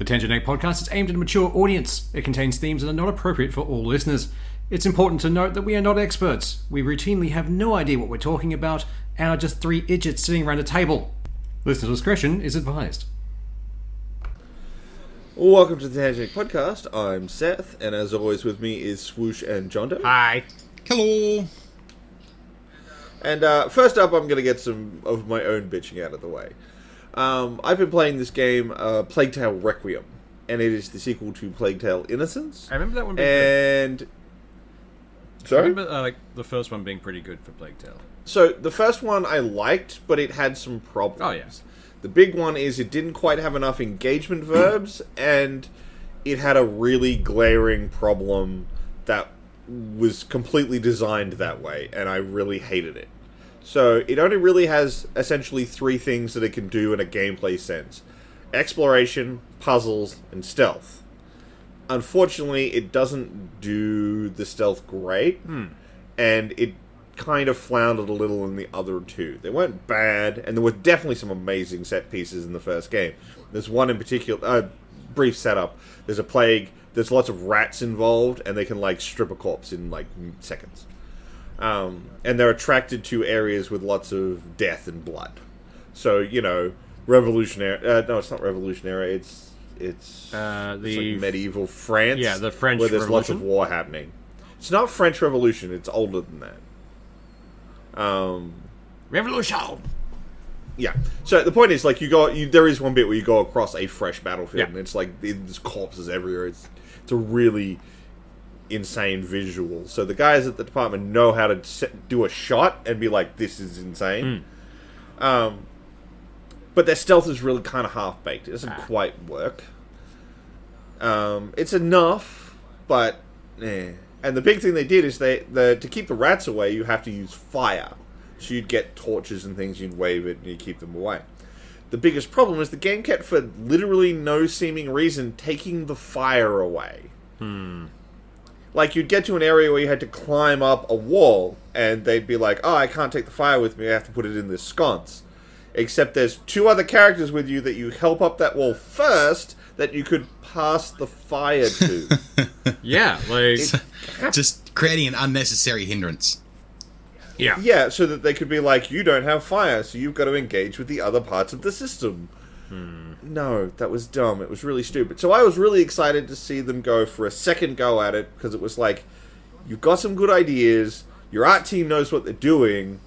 The Tangent Egg podcast is aimed at a mature audience. It contains themes that are not appropriate for all listeners. It's important to note that we are not experts. We routinely have no idea what we're talking about and are just three idiots sitting around a table. Listener discretion is advised. Welcome to the Tangent Egg podcast. I'm Seth, and as always with me is Swoosh and Jondo. Hi. Hello. And first up, I'm going to get some of my own bitching out of the way. I've been playing this game, Plague Tale Requiem, and it is the sequel to Plague Tale Innocence. I remember that one being And... Sorry? I remember the first one being pretty good for Plague Tale. So, the first one I liked, but it had some problems. Oh, yeah. The big one is it didn't quite have enough engagement verbs, and it had a really glaring problem that was completely designed that way, and I really hated it. So, it only really has essentially three things that it can do in a gameplay sense. Exploration, puzzles, and stealth. Unfortunately, it doesn't do the stealth great, and it kind of floundered a little in the other two. They weren't bad, and there were definitely some amazing set pieces in the first game. There's one in particular, brief setup. There's a plague, there's lots of rats involved, and they can, strip a corpse in, seconds. And they're attracted to areas with lots of death and blood. So, revolutionary... no, it's not revolutionary, it's medieval France. Yeah, the French where there's Revolution? lots of war happening. It's not French Revolution, it's older than that. Revolution! Yeah. So the point is, there is one bit where you go across a fresh battlefield, Yeah. and it's there's corpses everywhere. It's a really insane visual. So the guys at the department know how to do a shot and be like, this is insane. But their stealth is really kind of half-baked. It doesn't quite work. It's enough, but And the big thing they did is to keep the rats away, you have to use fire. So you'd get torches and things, you'd wave it, and you'd keep them away. The biggest problem is the game kept, for literally no seeming reason, taking the fire away. You'd get to an area where you had to climb up a wall, and they'd be like, oh, I can't take the fire with me, I have to put it in this sconce. Except there's two other characters with you that you help up that wall first, that you could pass the fire to. Yeah, Just creating an unnecessary hindrance. Yeah. Yeah, so that they could be like, you don't have fire, so you've got to engage with the other parts of the system. No, that was dumb. It was really stupid. So I was really excited to see them go for a second go at it, because it was like, you've got some good ideas, your art team knows what they're doing,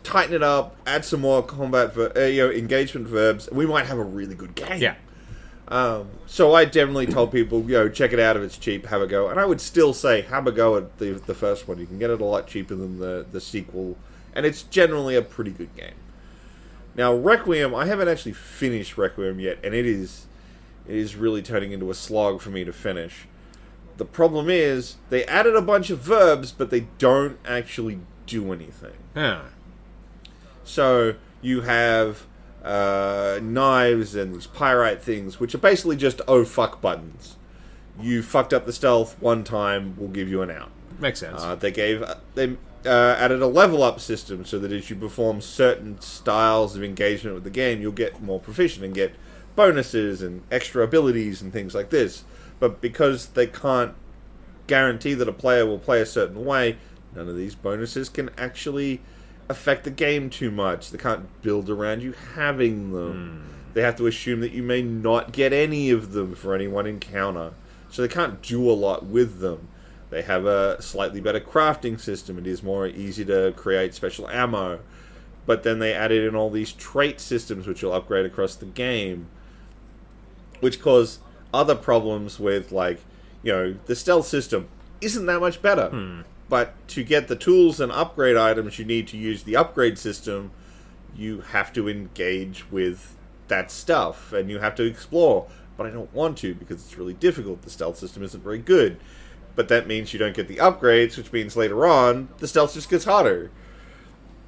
tighten it up, add some more combat, engagement verbs, and we might have a really good game. Yeah. So I definitely told people, check it out if it's cheap, have a go. And I would still say, have a go at the first one. You can get it a lot cheaper than the sequel, and it's generally a pretty good game. Now, Requiem, I haven't actually finished Requiem yet, and it is really turning into a slog for me to finish. The problem is, they added a bunch of verbs, but they don't actually do anything. Yeah. So, you have knives and these pyrite things, which are basically just oh fuck buttons. You fucked up the stealth one time, we'll give you an out. Makes sense. They added a level up system so that as you perform certain styles of engagement with the game, you'll get more proficient and get bonuses and extra abilities and things like this. But because they can't guarantee that a player will play a certain way, none of these bonuses can actually affect the game too much. They can't build around you having them. They have to assume that you may not get any of them for any one encounter. So they can't do a lot with them. They have a slightly better crafting system. It is more easy to create special ammo. But then they added in all these trait systems which will upgrade across the game, which cause other problems with, the stealth system isn't that much better. But to get the tools and upgrade items you need to use the upgrade system, you have to engage with that stuff, and you have to explore. But I don't want to, because it's really difficult. The stealth system isn't very good. But that means you don't get the upgrades, which means later on, the stealth just gets harder.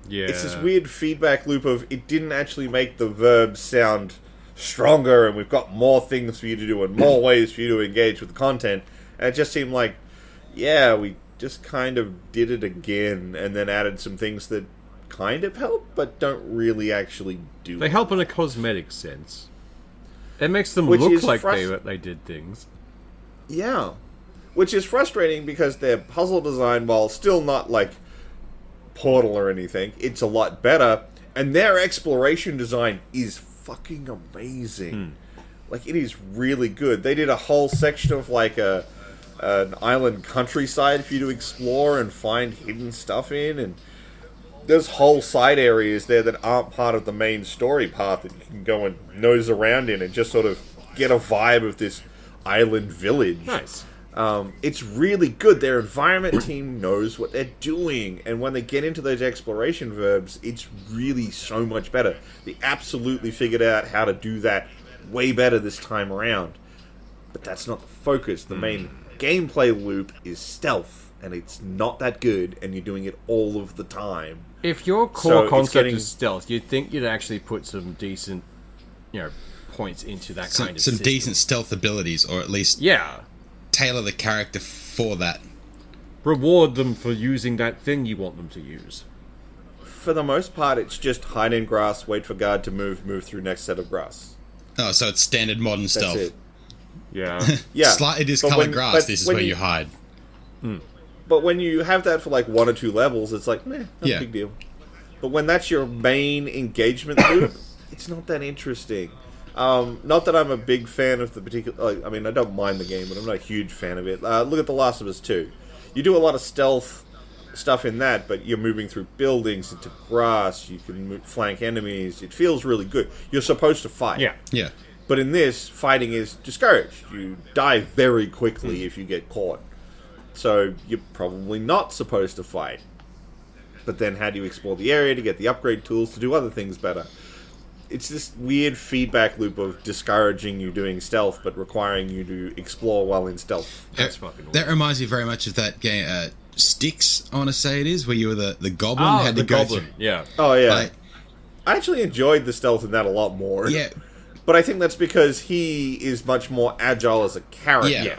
Yeah. It's this weird feedback loop of, it didn't actually make the verbs sound stronger, and we've got more things for you to do, and more ways for you to engage with the content. And it just seemed like, yeah, we just kind of did it again, and then added some things that kind of help, but don't really actually do They it. help in a cosmetic sense. It makes them Which look is like they did things. Yeah. Which is frustrating because their puzzle design, while still not like Portal or anything, it's a lot better. And their exploration design is fucking amazing. Like, it is really good. They did a whole section of like an island countryside for you to explore and find hidden stuff in, and there's whole side areas there that aren't part of the main story path that you can go and nose around in and just sort of get a vibe of this island village. Nice. It's really good. Their environment team knows what they're doing, and when they get into those exploration verbs, it's really so much better. They absolutely figured out how to do that way better this time around. But that's not the focus. The main gameplay loop is stealth, and it's not that good, and you're doing it all of the time. If your core concept is stealth, you'd think you'd actually put some decent, points into that kind of some system. decent stealth abilities, or at least tailor the character for that. Reward them for using that thing you want them to use. For the most part, it's just hide in grass, wait for guard to move through next set of grass. Oh, so it's standard modern stealth. That's it. Yeah. Yeah. Slightly discolored grass, this is where you hide. But when you have that for like 1 or 2 levels, it's like, not a big deal. But when that's your main engagement loop, it's not that interesting. Not that I'm a big fan of the particular... I don't mind the game, but I'm not a huge fan of it. Look at The Last of Us 2. You do a lot of stealth stuff in that, but you're moving through buildings into grass, you can flank enemies. It feels really good. You're supposed to fight. Yeah. But in this, fighting is discouraged. You die very quickly if you get caught. So you're probably not supposed to fight. But then how do you explore the area to get the upgrade tools to do other things better? It's this weird feedback loop of discouraging you doing stealth, but requiring you to explore while in stealth. That's fucking weird. That reminds me very much of that game, Styx, I want to say it is, where you were the goblin. Had to go through. Yeah. Oh, yeah. I actually enjoyed the stealth in that a lot more. Yeah. But I think that's because he is much more agile as a character. Yeah.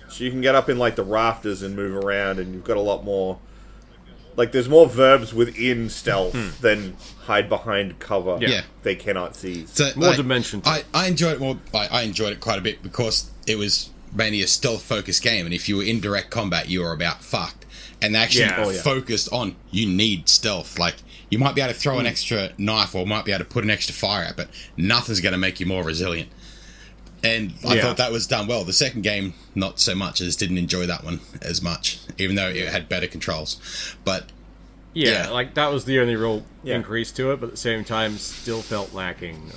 So you can get up in, like, the rafters and move around, and you've got a lot more... Like, there's more verbs within stealth than hide behind cover. Yeah. They cannot see. So, More dimension. I enjoyed it more. I enjoyed it quite a bit because it was mainly a stealth-focused game, and if you were in direct combat, you were about fucked. And they actually focused on you need stealth. Like, you might be able to throw an extra knife or might be able to put an extra fire out, but nothing's going to make you more resilient. And I thought that was done well. The second game, not so much. I just didn't enjoy that one as much, even though it had better controls. But like that was the only real increase to it, but at the same time, still felt lacking.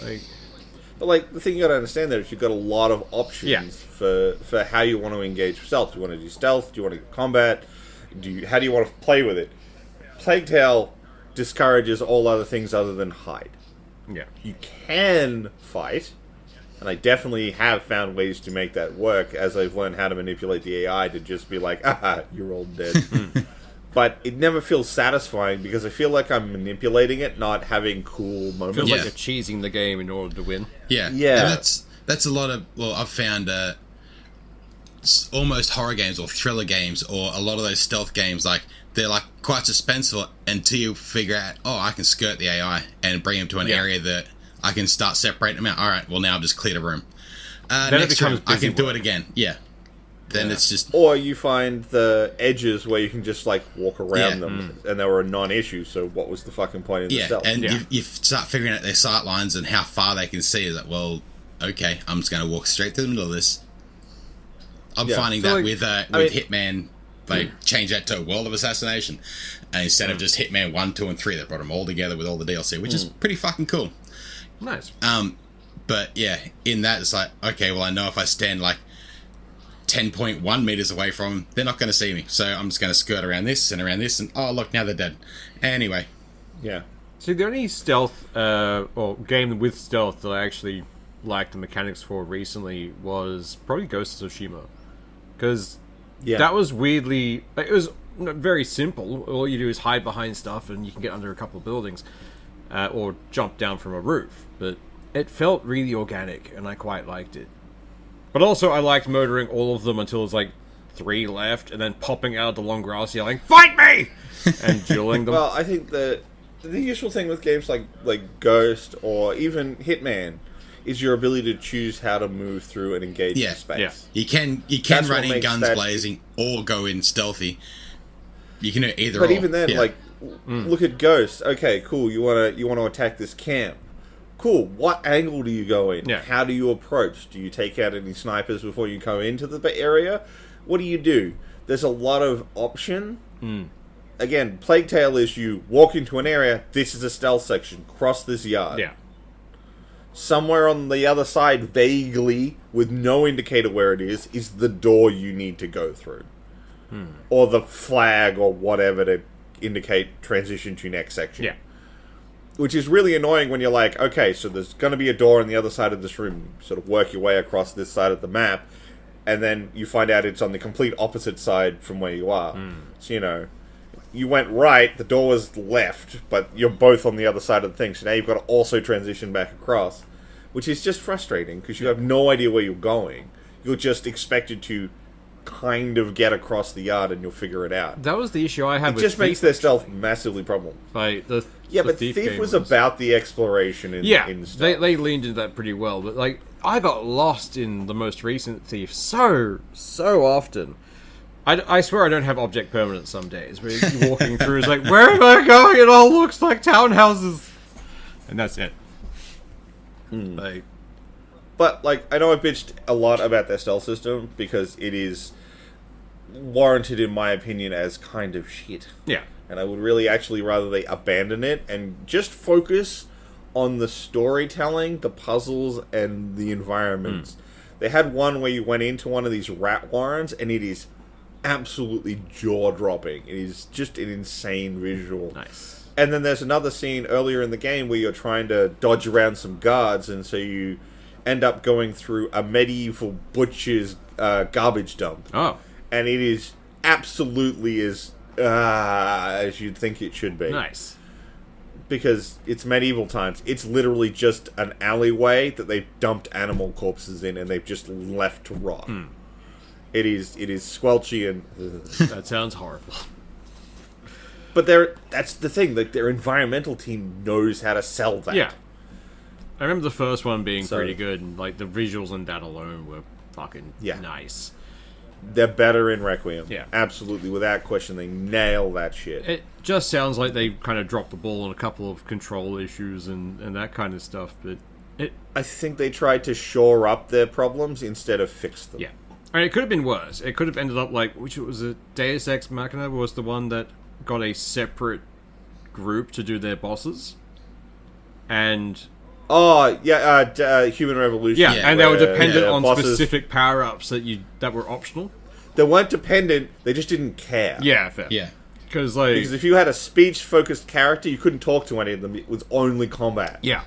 But, like, the thing you gotta understand there is you've got a lot of options for how you want to engage with stealth. Do you want to do stealth? Do you want to do combat? How do you want to play with it? Plague Tale discourages all other things other than hide. Yeah. You can fight, and I definitely have found ways to make that work as I've learned how to manipulate the AI to just be like, you're all dead. But it never feels satisfying because I feel like I'm manipulating it, not having cool moments. Feels like you're cheesing the game in order to win. Yeah. Yeah. And that's a lot of... Well, I've found almost horror games or thriller games or a lot of those stealth games, like, they're, like, quite suspenseful until you figure out, I can skirt the AI and bring them to an area that I can start separating them out. All right, well, now I've just cleared a room. Then next it becomes room, I can do it again. Yeah. Then it's just... Or you find the edges where you can just, like, walk around them, and they were a non-issue, so what was the fucking point in the stealth? And you start figuring out their sight lines and how far they can see. Is like, well, okay, I'm just going to walk straight through the middle of this. I'm finding that with Hitman, they change that to a World of Assassination. And instead of just Hitman 1, 2, and 3, they brought them all together with all the DLC, which is pretty fucking cool. Nice. But, yeah, in that, it's like, okay, well, I know if I stand, like, 10.1 meters away from them, they're not going to see me. So I'm just going to skirt around this, and oh, look, now they're dead. Anyway. Yeah. See, the only stealth, or game with stealth that I actually liked the mechanics for recently was probably Ghost of Tsushima. Because that was weirdly... It was very simple. All you do is hide behind stuff, and you can get under a couple of buildings, or jump down from a roof. But it felt really organic, and I quite liked it. But also, I liked murdering all of them until there's like 3 left, and then popping out of the long grass yelling, "Fight me!" and dueling them. Well, I think the useful thing with games like Ghost or even Hitman is your ability to choose how to move through and engage the space. Yeah. You can run in guns blazing or go in stealthy. You can do either. But even then, look at Ghost. Okay, cool. You want to attack this camp. Cool. What angle do you go in? Yeah. How do you approach? Do you take out any snipers before you go into the area? What do you do? There's a lot of option. Again, Plague Tale is you walk into an area. This is a stealth section. Cross this yard. Yeah. Somewhere on the other side, vaguely, with no indicator where it is the door you need to go through. Or the flag or whatever to indicate transition to next section. Yeah. Which is really annoying when you're like, okay, so there's going to be a door on the other side of this room. You sort of work your way across this side of the map, and then you find out it's on the complete opposite side from where you are. So, you went right, the door was left, but you're both on the other side of the thing, so now you've got to also transition back across, which is just frustrating, because you have no idea where you're going. You're just expected to kind of get across the yard, and you'll figure it out. That was the issue I had with Thief. It just makes their stealth massively problem. Like, but Thief was about the exploration in stealth. They leaned into that pretty well, but, like, I got lost in the most recent Thief so often. I swear I don't have object permanence some days, where you're walking through, it's like, where am I going? It all looks like townhouses. And that's it. Like, but, like, I know I bitched a lot about their stealth system, because it is warranted, in my opinion, as kind of shit. Yeah. And I would really actually rather they abandon it and just focus on the storytelling, the puzzles, and the environments. They had one where you went into one of these rat warrens, and it is absolutely jaw-dropping. It is just an insane visual. Nice. And then there's another scene earlier in the game where you're trying to dodge around some guards, and so you end up going through a medieval butcher's garbage dump. Oh. And it is absolutely as you'd think it should be. Nice. Because it's medieval times. It's literally just an alleyway that they've dumped animal corpses in, and they've just left to rot. It is squelchy and... That sounds horrible. But that's the thing. Like, their environmental team knows how to sell that. Yeah. I remember the first one being pretty good, and, like, the visuals and that alone were fucking nice. They're better in Requiem. Yeah. Absolutely. Without question, they nail that shit. It just sounds like they kind of dropped the ball on a couple of control issues and that kind of stuff, but I think they tried to shore up their problems instead of fix them. Yeah. I mean, it could have been worse. It could have ended up like, which was a Deus Ex Machina was the one that got a separate group to do their bosses. And... Oh, yeah, Human Revolution. Yeah, and they were dependent on specific power-ups that were optional. They weren't dependent, they just didn't care. Yeah, fair. Yeah. Because if you had a speech-focused character, you couldn't talk to any of them. It was only combat. Yeah.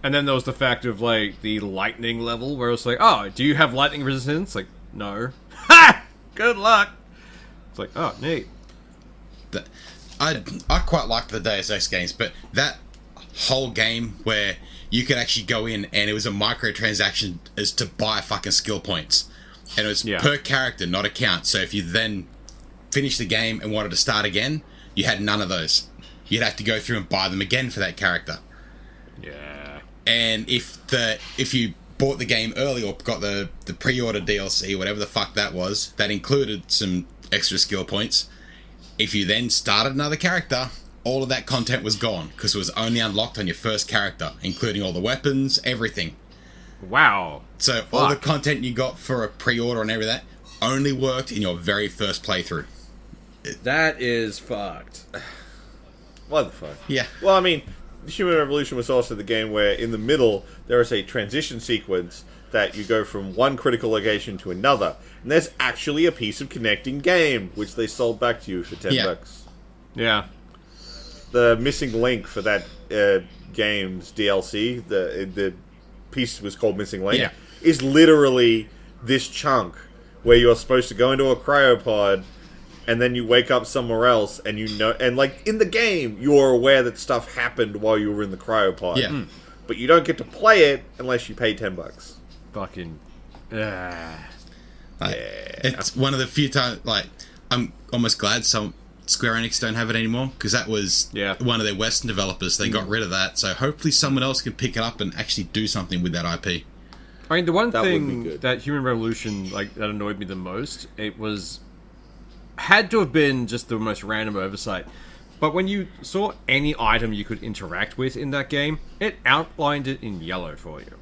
And then there was the fact of, like, the lightning level, where it's like, oh, do you have lightning resistance? Like, no. Ha! Good luck! It's like, oh, neat. I quite like the Deus Ex games, but that whole game where you could actually go in and it was a microtransaction as to buy fucking skill points. And it was per character, not account. So if you then finished the game and wanted to start again, you had none of those. You'd have to go through and buy them again for that character. Yeah. And if you bought the game early or got the pre-order DLC, whatever the fuck that was, that included some extra skill points. If you then started another character, all of that content was gone because it was only unlocked on your first character, including all the weapons, everything. Wow. So all the content you got for a pre-order and everything only worked in your very first playthrough. That is fucked. What the fuck? Yeah. Well, I mean, Human Revolution was also the game where in the middle there is a transition sequence that you go from one critical location to another. And there's actually a piece of connecting game, which they sold back to you for $10. Yeah. The missing link for that game's DLC, the piece was called Missing Link, is literally this chunk where you're supposed to go into a cryopod and then you wake up somewhere else and you know, and like in the game you're aware that stuff happened while you were in the cryopod. Yeah. But you don't get to play it unless you pay $10. Fucking it's one of the few times, like, I'm almost glad Square Enix don't have it anymore, because that was one of their Western developers. They got rid of that, so hopefully someone else can pick it up and actually do something with that IP. I mean, the one thing that Human Revolution, like, that annoyed me the most, had to have been just the most random oversight. But when you saw any item you could interact with in that game, it outlined it in yellow for you.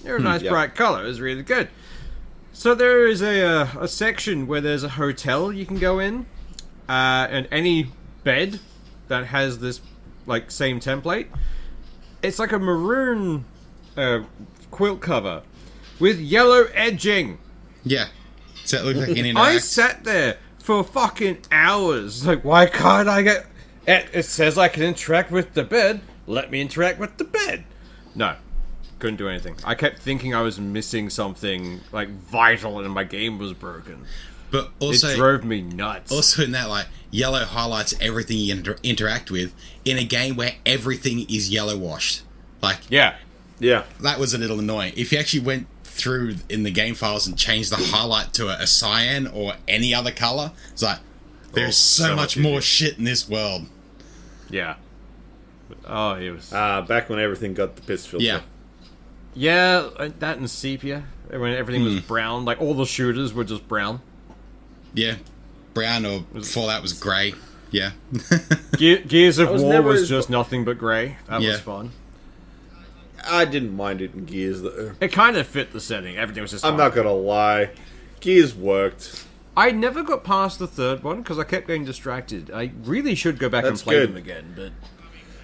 They're a nice bright color. It was really good. So there is a section where there's a hotel you can go in, and any bed that has this, like, same template, it's like a maroon quilt cover with yellow edging. Yeah. So it looks like an I sat there for fucking hours. Like, why can't I get... It says I can interact with the bed. Let me interact with the bed. No. Couldn't do anything. I kept thinking I was missing something, like, vital and my game was broken. But also... It drove me nuts. Also in that, like, yellow highlights everything you interact with in a game where everything is yellow washed. Like... Yeah. That was a little annoying. If you actually went through in the game files and changed the highlight to a cyan or any other color, it's like, there's so much more shit in this world. Yeah. Oh, it was... back when everything got the piss filter. Yeah. Yeah, that and sepia. When everything was brown. Like, all the shooters were just brown. Yeah. Brown or Fallout was grey. Yeah. Gears of War was just nothing but grey. That was fun. I didn't mind it in Gears, though. It kind of fit the setting. Everything was just I'm not gonna lie. Gears worked. I never got past the third one because I kept getting distracted. I really should go back and play them again, but...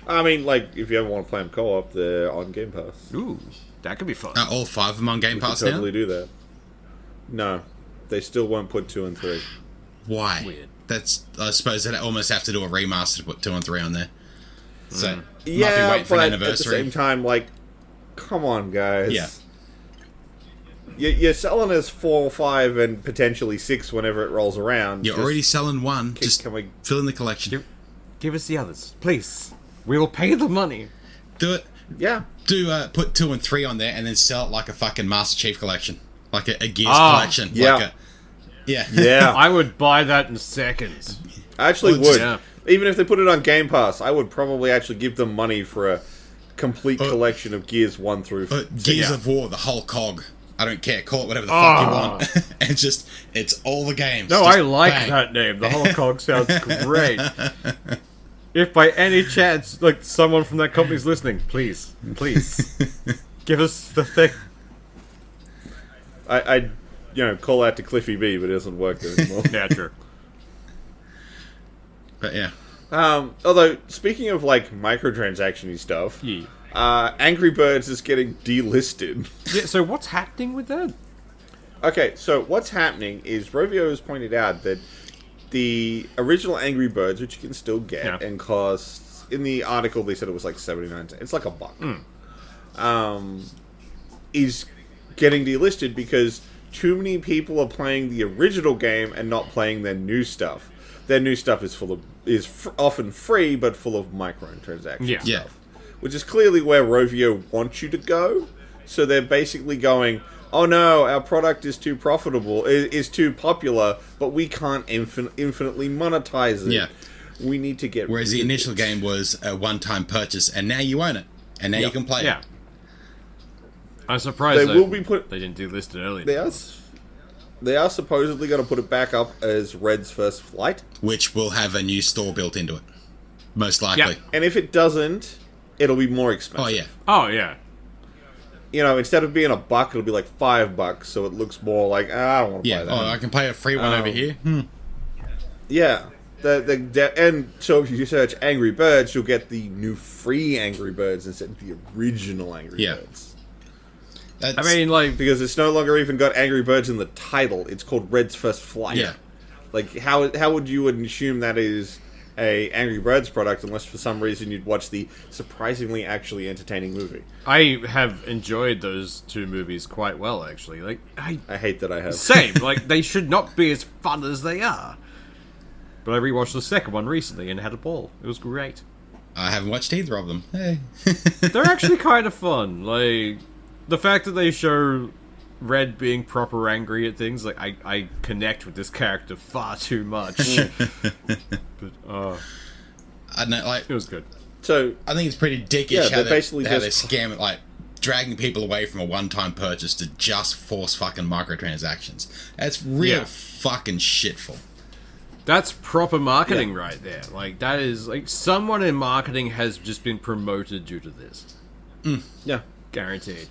I mean, like, if you ever want to play them co-op, they're on Game Pass. Ooh, that could be fun. All 5 of them on Game Pass now? Totally do that. No. They still won't put 2 and 3. Why? Weird. That's... I suppose they almost have to do a remaster to put 2 and 3 on there. So, might be Yeah, waiting for an but anniversary. at the same time, like, come on, guys. Yeah. You're selling us 4, 5, and potentially 6 whenever it rolls around. You're already selling 1. Just fill in the collection. Give us the others, please. We'll pay the money. Do it. Yeah. Put 2 and 3 on there and then sell it like a fucking Master Chief collection. Like a Gears collection. Yeah. Yeah. I would buy that in seconds. I actually would. Yeah. Even if they put it on Game Pass, I would probably actually give them money for a complete collection of Gears 1 through 6. Gears of War, the whole cog. I don't care. Call it whatever the fuck you want. It's all the games. No, just I like bang. that name. The whole cog sounds great. If by any chance, like, someone from that company's listening, please, give us the thing. I call out to Cliffy B, but it doesn't work there anymore. Yeah, true. But yeah. Although, speaking of, like, microtransaction-y stuff, Angry Birds is getting delisted. Yeah, so what's happening with that? Okay, so what's happening is Rovio has pointed out that the original Angry Birds, which you can still get, and costs, in the article they said it was like 79 cents. It's like $1. Is getting delisted because too many people are playing the original game and not playing their new stuff. Their new stuff is often free, but full of microtransaction stuff. Which is clearly where Rovio wants you to go. So they're basically going, oh no, our product is too profitable, is too popular, but we can't infinitely monetize it. Yeah. We need to get Whereas the initial game was a one-time purchase, and now you own it. And now you can play it. I'm surprised they didn't delist it earlier. They are supposedly going to put it back up as Red's First Flight. Which will have a new store built into it. Most likely. Yeah. And if it doesn't, it'll be more expensive. Oh, yeah. You know, instead of being $1, it'll be like $5, so it looks more like, I don't want to play that. I can play a free one over here. Yeah. And so if you search Angry Birds, you'll get the new free Angry Birds instead of the original Angry Birds. I mean, like... Because it's no longer even got Angry Birds in the title. It's called Red's First Flight. Yeah. Like, how would you assume that is a Angry Birds product unless for some reason you'd watch the surprisingly actually entertaining movie? I have enjoyed those 2 movies quite well, actually. Like, I hate that I have. Same. Like, they should not be as fun as they are. But I rewatched the second one recently and had a ball. It was great. I haven't watched either of them. Hey. They're actually kind of fun. Like, the fact that they show Red being proper angry at things. Like, I connect with this character far too much. But, I don't know, like... It was good. So I think it's pretty dickish yeah, how they're just scamming, like, dragging people away from a one-time purchase to just force fucking microtransactions. That's real fucking shitful. That's proper marketing right there. Like, that is... Like, someone in marketing has just been promoted due to this. Yeah. Guaranteed.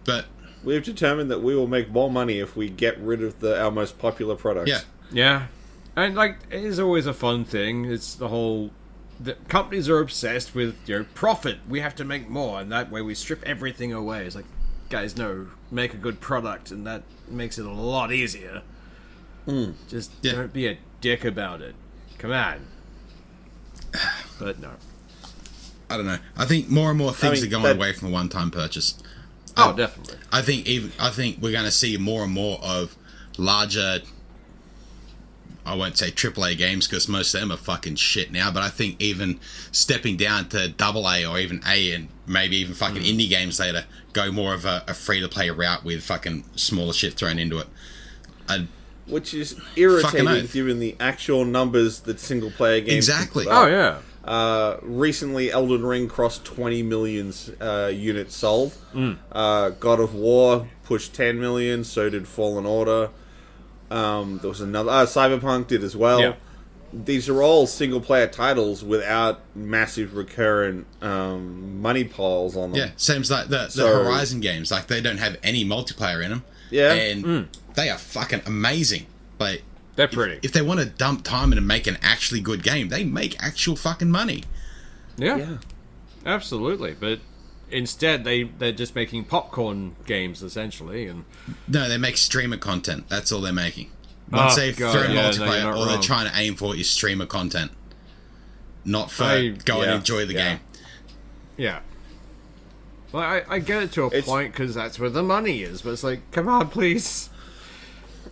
But... We've determined that we will make more money if we get rid of our most popular products. Yeah. Yeah. And, like, it is always a fun thing. It's the whole... The companies are obsessed with, profit. We have to make more, and that way we strip everything away. It's like, guys, no, make a good product, and that makes it a lot easier. Just don't be a dick about it. Come on. But no. I don't know. I think more and more things are going away from a one-time purchase. Oh, definitely. I think we're going to see more and more of larger, I won't say AAA games because most of them are fucking shit now, but I think even stepping down to AA or even A and maybe even fucking indie games later go more of a free-to-play route with fucking smaller shit thrown into it. Which is irritating given the actual numbers that single-player games... Exactly. Oh, yeah. Recently, Elden Ring crossed 20 million units sold. God of War pushed 10 million, so did Fallen Order. There was another... Cyberpunk did as well. Yeah. These are all single-player titles without massive recurrent money piles on them. Yeah, seems like the Horizon games, like they don't have any multiplayer in them. Yeah. And they are fucking amazing. Like... They're pretty. If they want to dump time and make an actually good game, they make actual fucking money. Yeah. Absolutely. But instead, they're just making popcorn games, essentially. And no, they make streamer content. That's all they're making. Once they've thrown multiplayer, all they're trying to aim for is streamer content. Not for go and enjoy the game. Yeah. Well, I get it to a point because that's where the money is. But it's like, come on, please.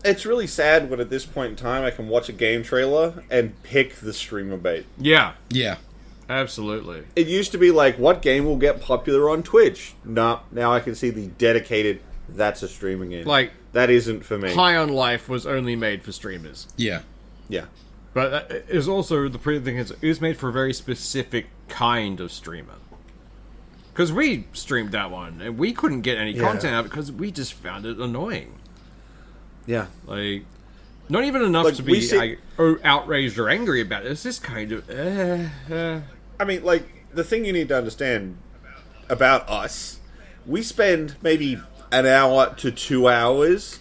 It's really sad when at this point in time I can watch a game trailer and pick the streamer bait. Yeah. Yeah. Absolutely. It used to be like, what game will get popular on Twitch? Nah, now I can see the dedicated, that's a streaming game. Like, that isn't for me. High on Life was only made for streamers. Yeah. Yeah. But it was also, the pretty thing is, it was made for a very specific kind of streamer. Because we streamed that one, and we couldn't get any content out because we just found it annoying. Yeah. Like, not even enough to be outraged or angry about it. It's just kind of, I mean, like, the thing you need to understand about us, we spend maybe an hour to 2 hours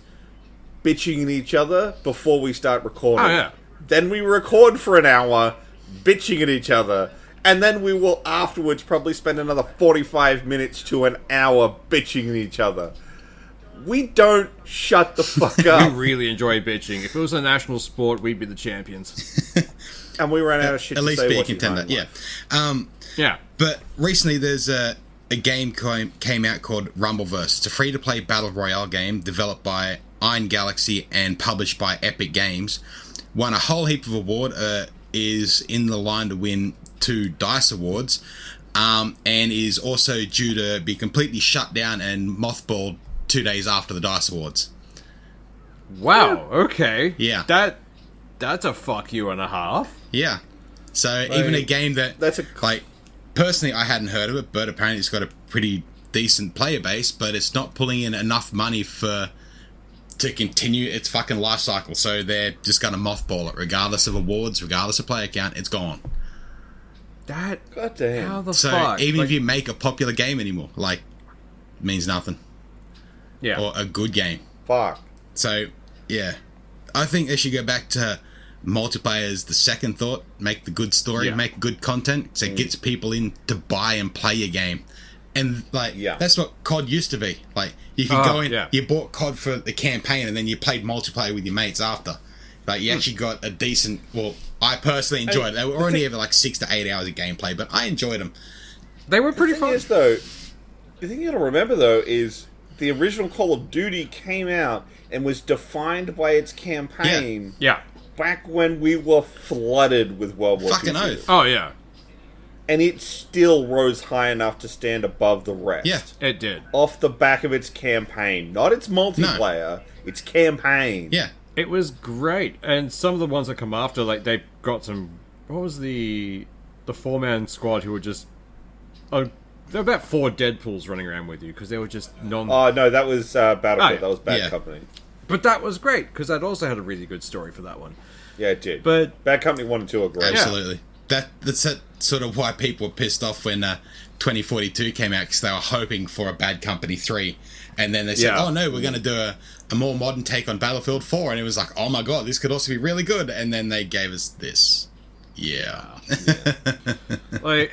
bitching at each other before we start recording. Oh, yeah. Then we record for an hour bitching at each other. And then we will afterwards probably spend another 45 minutes to an hour bitching at each other. We don't shut the fuck up. We really enjoy bitching. If it was a national sport, we'd be the champions. And we ran out of shit to say. At least be a contender, yeah. Yeah. But recently there's a game came out called Rumbleverse. It's a free-to-play battle royale game developed by Iron Galaxy and published by Epic Games. Won a whole heap of award, is in the line to win 2 DICE awards, and is also due to be completely shut down and mothballed 2 days after the DICE awards. Wow, okay. Yeah. That's a fuck you and a half. Yeah. So even a game that's like, personally I hadn't heard of it, but apparently it's got a pretty decent player base, but it's not pulling in enough money to continue its fucking life cycle. So they're just going to mothball it, regardless of awards, regardless of player count. It's gone. Goddamn. How the so fuck? Even if you make a popular game anymore, like, it means nothing. Yeah. Or a good game. Fuck. So, yeah. I think they should go back to multiplayer as the second thought. Make the good story, make good content, so it gets people in to buy and play your game. And, like, that's what COD used to be. Like, you could go in, you bought COD for the campaign, and then you played multiplayer with your mates after. Like, you actually got a decent... Well, I personally enjoyed it. They were only ever, like, 6 to 8 hours of gameplay, but I enjoyed them. They were pretty fun. The thing you gotta remember, though, is the original Call of Duty came out and was defined by its campaign Yeah. back when we were flooded with World War II. Fucking oath. Oh, yeah. and it still rose high enough to stand above the rest. Yeah, it did. Off the back of its campaign. Not its multiplayer, its campaign. Yeah. It was great. And some of the ones that come after, like, they got some... What was the 4-man squad who were just... there were about 4 Deadpools running around with you, because they were just Oh, no, that was Battlefield. Oh, yeah. That was Bad Yeah. Company. But that was great, because that also had a really good story for that one. Yeah, it did. But Bad Company 1 and 2 are great. Absolutely. That's sort of why people were pissed off when 2042 came out, because they were hoping for a Bad Company 3. And then they said, Yeah. oh no, we're going to do a more modern take on Battlefield 4. And it was like, oh my god, this could also be really good. And then they gave us this. Yeah. like,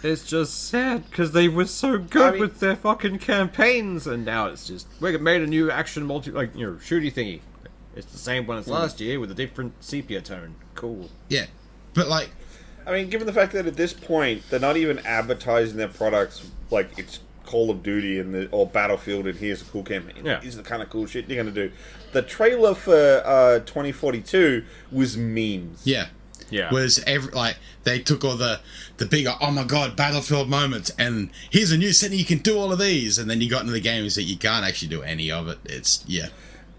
it's just sad, because they were so good with their fucking campaigns, and now it's just, we made a new action shooty thingy. It's the same one as last year with a different sepia tone. Cool. Yeah. But like... I mean, given the fact that at this point, they're not even advertising their products like it's Call of Duty or Battlefield and here's a cool campaign. Yeah. Here's the kind of cool shit you're going to do. The trailer for 2042 was memes. Yeah. Yeah. Was they took all the bigger, oh my god, Battlefield moments, and here's a new setting, you can do all of these, and then you got into the games that you can't actually do any of it. It's, yeah.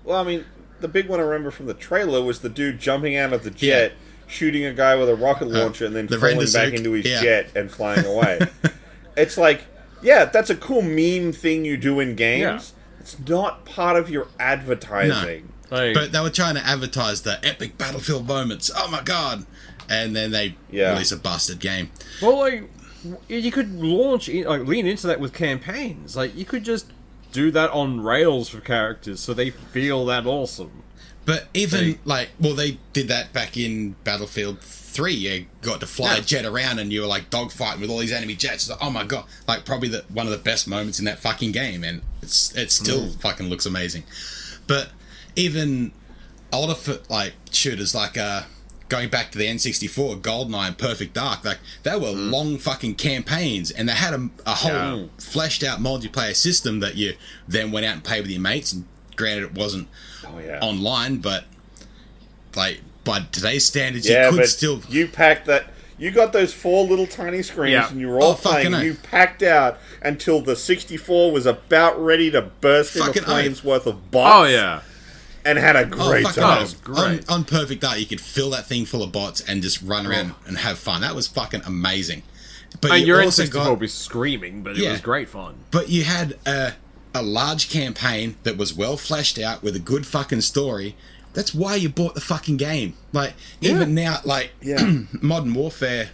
Well, I mean, the big one I remember from the trailer was the dude jumping out of the jet, shooting a guy with a rocket launcher, and then falling back into his jet and flying away. It's like, yeah, that's a cool meme thing you do in games. Yeah. It's not part of your advertising. No. But they were trying to advertise the epic Battlefield moments. Oh my god! And then they release a busted game. Well, like, you could lean into that with campaigns. Like, you could just do that on rails for characters so they feel that awesome. But even, they did that back in Battlefield 3. You got to fly a jet around and you were, like, dogfighting with all these enemy jets. Oh, my God. Like, probably one of the best moments in that fucking game. And it still fucking looks amazing. But even older, shooters, going back to the N64, GoldenEye and Perfect Dark, they were long fucking campaigns. And they had a whole fleshed-out multiplayer system that you then went out and played with your mates. And granted, it wasn't... online, but by today's standards, you could still. You packed that. You got those 4 little tiny screens, and you were all playing. And you packed out until the 64 was about ready to burst into flames worth of bots. Oh yeah, and had a great time. Great. On Perfect Dark, you could fill that thing full of bots and just run around and have fun. That was fucking amazing. But your N64 would be screaming, but it was great fun. But you had a large campaign that was well fleshed out with a good fucking story. That's why you bought the fucking game. Even now, Modern Warfare,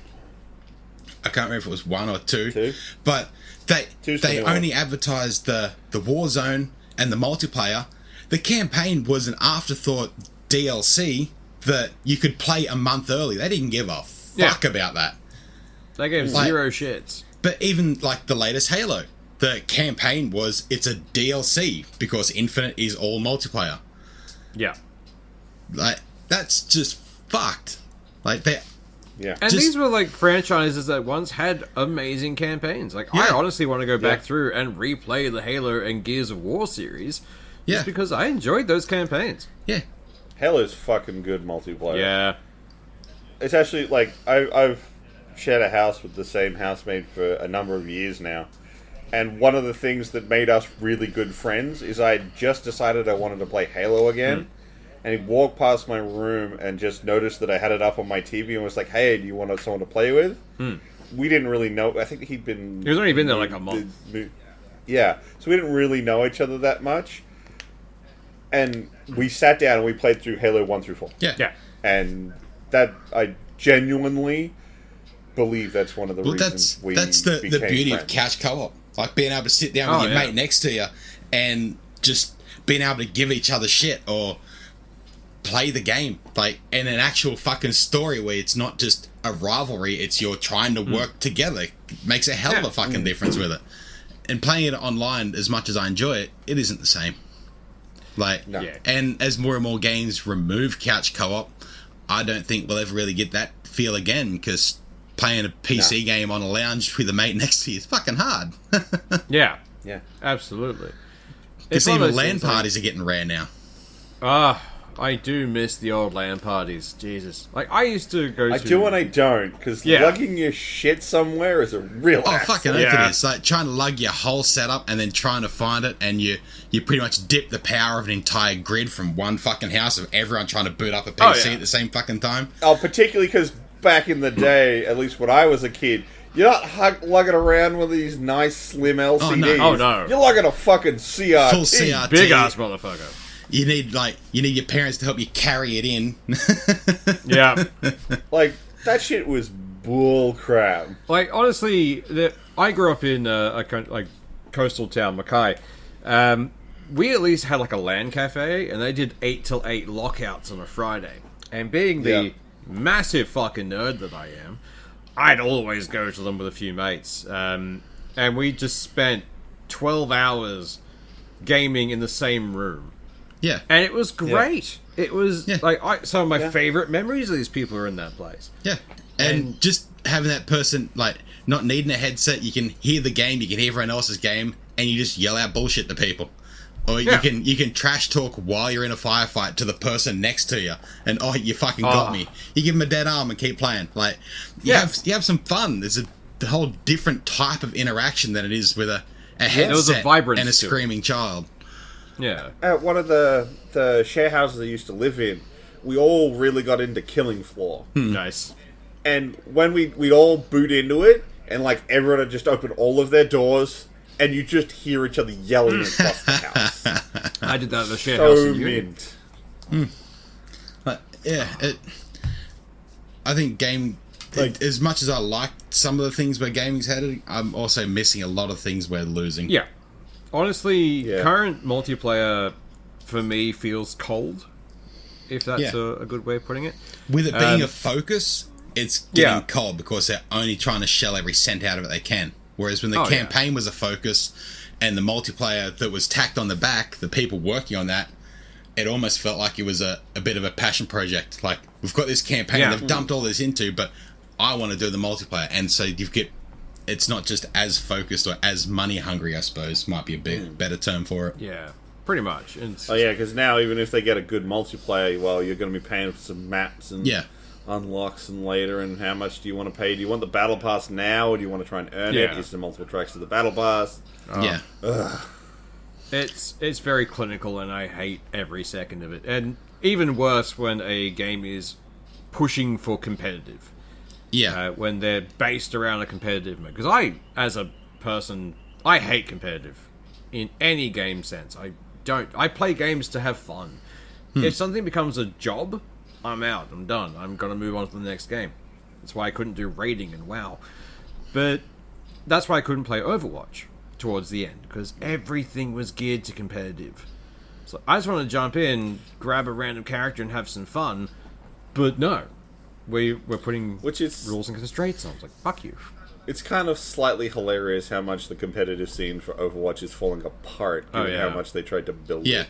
I can't remember if it was 1 or 2. But they only advertised the Warzone and the multiplayer. The campaign was an afterthought DLC that you could play a month early. They didn't give a fuck about that. They gave zero shits. But even the latest Halo, the campaign it's a DLC because Infinite is all multiplayer. Yeah. That's just fucked. And these were franchises that once had amazing campaigns. I honestly want to go back through and replay the Halo and Gears of War series. Just because I enjoyed those campaigns. Yeah. Halo's fucking good multiplayer. Yeah. It's actually, I've shared a house with the same housemate for a number of years now. And one of the things that made us really good friends is I just decided I wanted to play Halo again. And he walked past my room and just noticed that I had it up on my TV and was like, hey, do you want someone to play with? We didn't really know. I think he'd only been there a month. Yeah. So we didn't really know each other that much. And we sat down and we played through Halo 1 through 4. Yeah. And that, I genuinely believe that's one of the reasons that's the beauty of couch co-op. Being able to sit down with your mate next to you and just being able to give each other shit or play the game. In an actual fucking story where it's not just a rivalry, it's you're trying to work together. It makes a hell of a fucking difference with it. And playing it online, as much as I enjoy it, it isn't the same. And as more and more games remove couch co-op, I don't think we'll ever really get that feel again, because playing a PC game on a lounge with a mate next to you is fucking hard. Yeah, absolutely. Because even LAN parties are getting rare now. I do miss the old LAN parties. Jesus. Like, I used to go to... I do and I don't, because lugging your shit somewhere is a real hassle. Fucking oath it is. Like, trying to lug your whole setup and then trying to find it, and you pretty much dip the power of an entire grid from one fucking house of everyone trying to boot up a PC at the same fucking time. Oh, particularly because back in the day, at least when I was a kid... You're not lugging around with these nice slim LCDs. Oh, no. You're lugging a fucking CRT. Full CRT. Big ass motherfucker. You need your parents to help you carry it in. Yeah. Like, that shit was bull crap. Like, honestly, I grew up in a coastal town, Mackay. We at least had like a LAN cafe, and they did 8 till 8 lockouts on a Friday. And being the massive fucking nerd that I am, I'd always go to them with a few mates. And we just spent 12 hours gaming in the same room. Yeah. And it was great. Yeah. It was like some of my favorite memories of these people are in that place. Yeah. And just having that person, like, not needing a headset, you can hear the game, you can hear everyone else's game, and you just yell out bullshit to people. Or you can trash talk while you're in a firefight to the person next to you, and you fucking got me. You give them a dead arm and keep playing. Like, you have some fun. There's a whole different type of interaction than it is with a headset and a screaming child. Yeah. At one of the share houses I used to live in, we all really got into Killing Floor. Nice. And when we'd all boot into it, and like everyone would just open all of their doors, and you just hear each other yelling across the house. I did that at the share house in Union. But I think as much as I like some of the things where gaming's headed, I'm also missing a lot of things we're losing. Yeah. Honestly, current multiplayer for me feels cold, if that's a good way of putting it. With it being a focus, it's getting cold because they're only trying to shell every cent out of it they can. Whereas when the campaign was a focus and the multiplayer that was tacked on the back, the people working on that, it almost felt like it was a bit of a passion project. Like, we've got this campaign they've dumped all this into, but I want to do the multiplayer. And so it's not just as focused or as money hungry, I suppose, might be a better term for it. Yeah, pretty much. Because now even if they get a good multiplayer, well, you're going to be paying for some maps and... unlocks and later, and how much do you want to pay? Do you want the battle pass now, or do you want to try and earn it? Is there multiple tracks to the battle pass? It's very clinical, and I hate every second of it. And even worse when a game is pushing for competitive. When they're based around a competitive mode. Because as a person, I hate competitive in any game sense. I play games to have fun. If something becomes a job, I'm out. I'm done. I'm going to move on to the next game. That's why I couldn't do raiding and WoW. But that's why I couldn't play Overwatch towards the end, because everything was geared to competitive. So I just want to jump in, grab a random character and have some fun. But no. We're putting rules and constraints on. It's like, fuck you. It's kind of slightly hilarious how much the competitive scene for Overwatch is falling apart, given how much they tried to build it.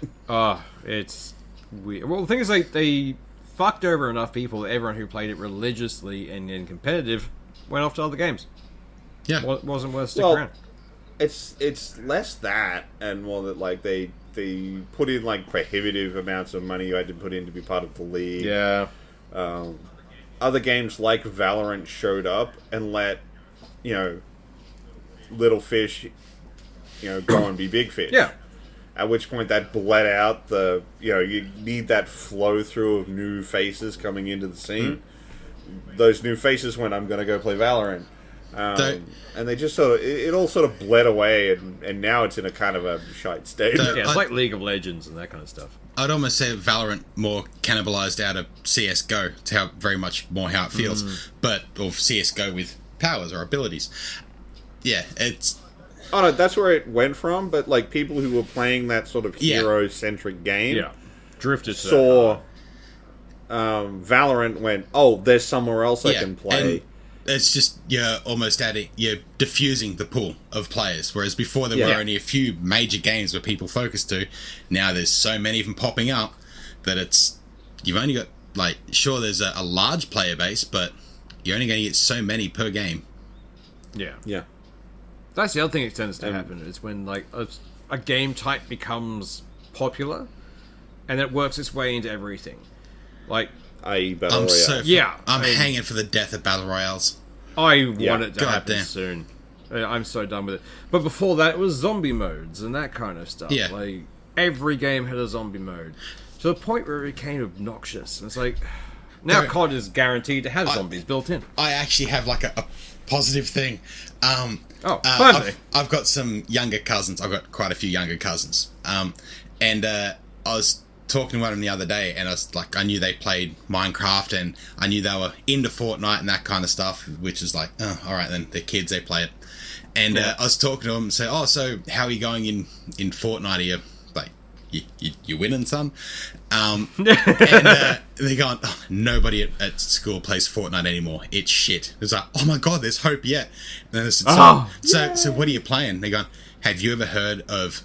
It's weird. Well, the thing is, like, they fucked over enough people that everyone who played it religiously and in competitive went off to other games. Yeah. Wasn't worth sticking around. It's less that and more that, like, they put in, like, prohibitive amounts of money you had to put in to be part of the league. Yeah. Other games like Valorant showed up and let, little fish, go and be big fish. Yeah. At which point that bled out you need that flow through of new faces coming into the scene. Those new faces went, I'm going to go play Valorant. And they just it all sort of bled away, and now it's in a kind of a shite state. It's like League of Legends and that kind of stuff. I'd almost say Valorant more cannibalized out of CSGO. It's very much more how it feels. Or CSGO with powers or abilities. Yeah, it's... Oh no, that's where it went from, but like people who were playing that sort of hero-centric game drifted to saw Valorant went, there's somewhere else I can play. And it's just, you're diffusing the pool of players, whereas before there were only a few major games where people focused to. Now there's so many of them popping up that you've only got, like, sure, there's a large player base, but you're only going to get so many per game. Yeah. That's the other thing that tends to happen, is when, like, a game type becomes popular, and it works its way into everything. Like, i.e. Battle Royale. I'm hanging for the death of Battle Royales. I want it to happen soon. I'm so done with it. But before that, it was zombie modes and that kind of stuff. Yeah. Like, every game had a zombie mode. To the point where it became obnoxious. And it's like, now COD is guaranteed to have zombies built in. I actually have like a positive thing. I've got some younger cousins. I've got quite a few younger cousins. And I was talking to one of them the other day, and I knew they played Minecraft, and I knew they were into Fortnite and that kind of stuff, which is like, oh, all right, then they're kids, they play it. And I was talking to them and say, oh, so how are you going in Fortnite? Are you like, you winning, son? And they're going, oh, nobody at school plays Fortnite anymore. It's shit. It's like, oh my god, there's hope yet. And then I said, so what are you playing? They're going, have you ever heard of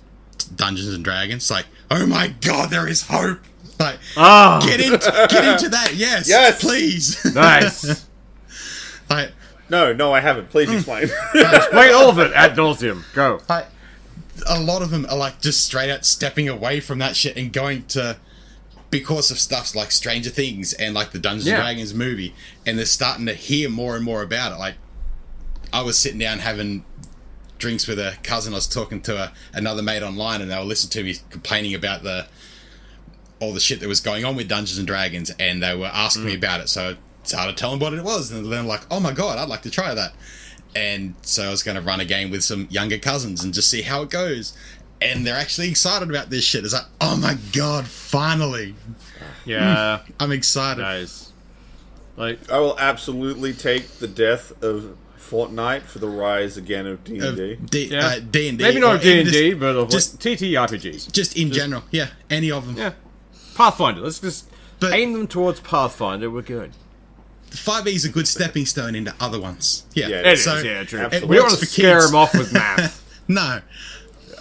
Dungeons and Dragons? Like, oh my god, there is hope. Like, get into that. Yes, please. Nice. Like, no, I haven't. Please explain. Explain all of it ad nauseum. Go. A lot of them are like just straight out stepping away from that shit and going to, because of stuff like Stranger Things and like the Dungeons and Dragons movie, and they're starting to hear more and more about it. Like, I was sitting down having drinks with a cousin. I was talking to another mate online, and they were listening to me complaining about all the shit that was going on with Dungeons and Dragons, and they were asking me about it. So I started telling them what it was, and then like, oh my god, I'd like to try that. And so I was going to run a game with some younger cousins and just see how it goes. And they're actually excited about this shit. It's like, oh my god, finally. Yeah. I'm excited. Nice. Like, I will absolutely take the death of Fortnite for the rise again of D&D. D&D. Maybe not D&D, but of just TTRPGs. Just in general. Yeah, any of them. Yeah. Pathfinder. Let's just aim them towards Pathfinder. We're good. 5e is a good stepping stone into other ones. Yeah, it is. Yeah, true. We don't want to scare them off with math. No.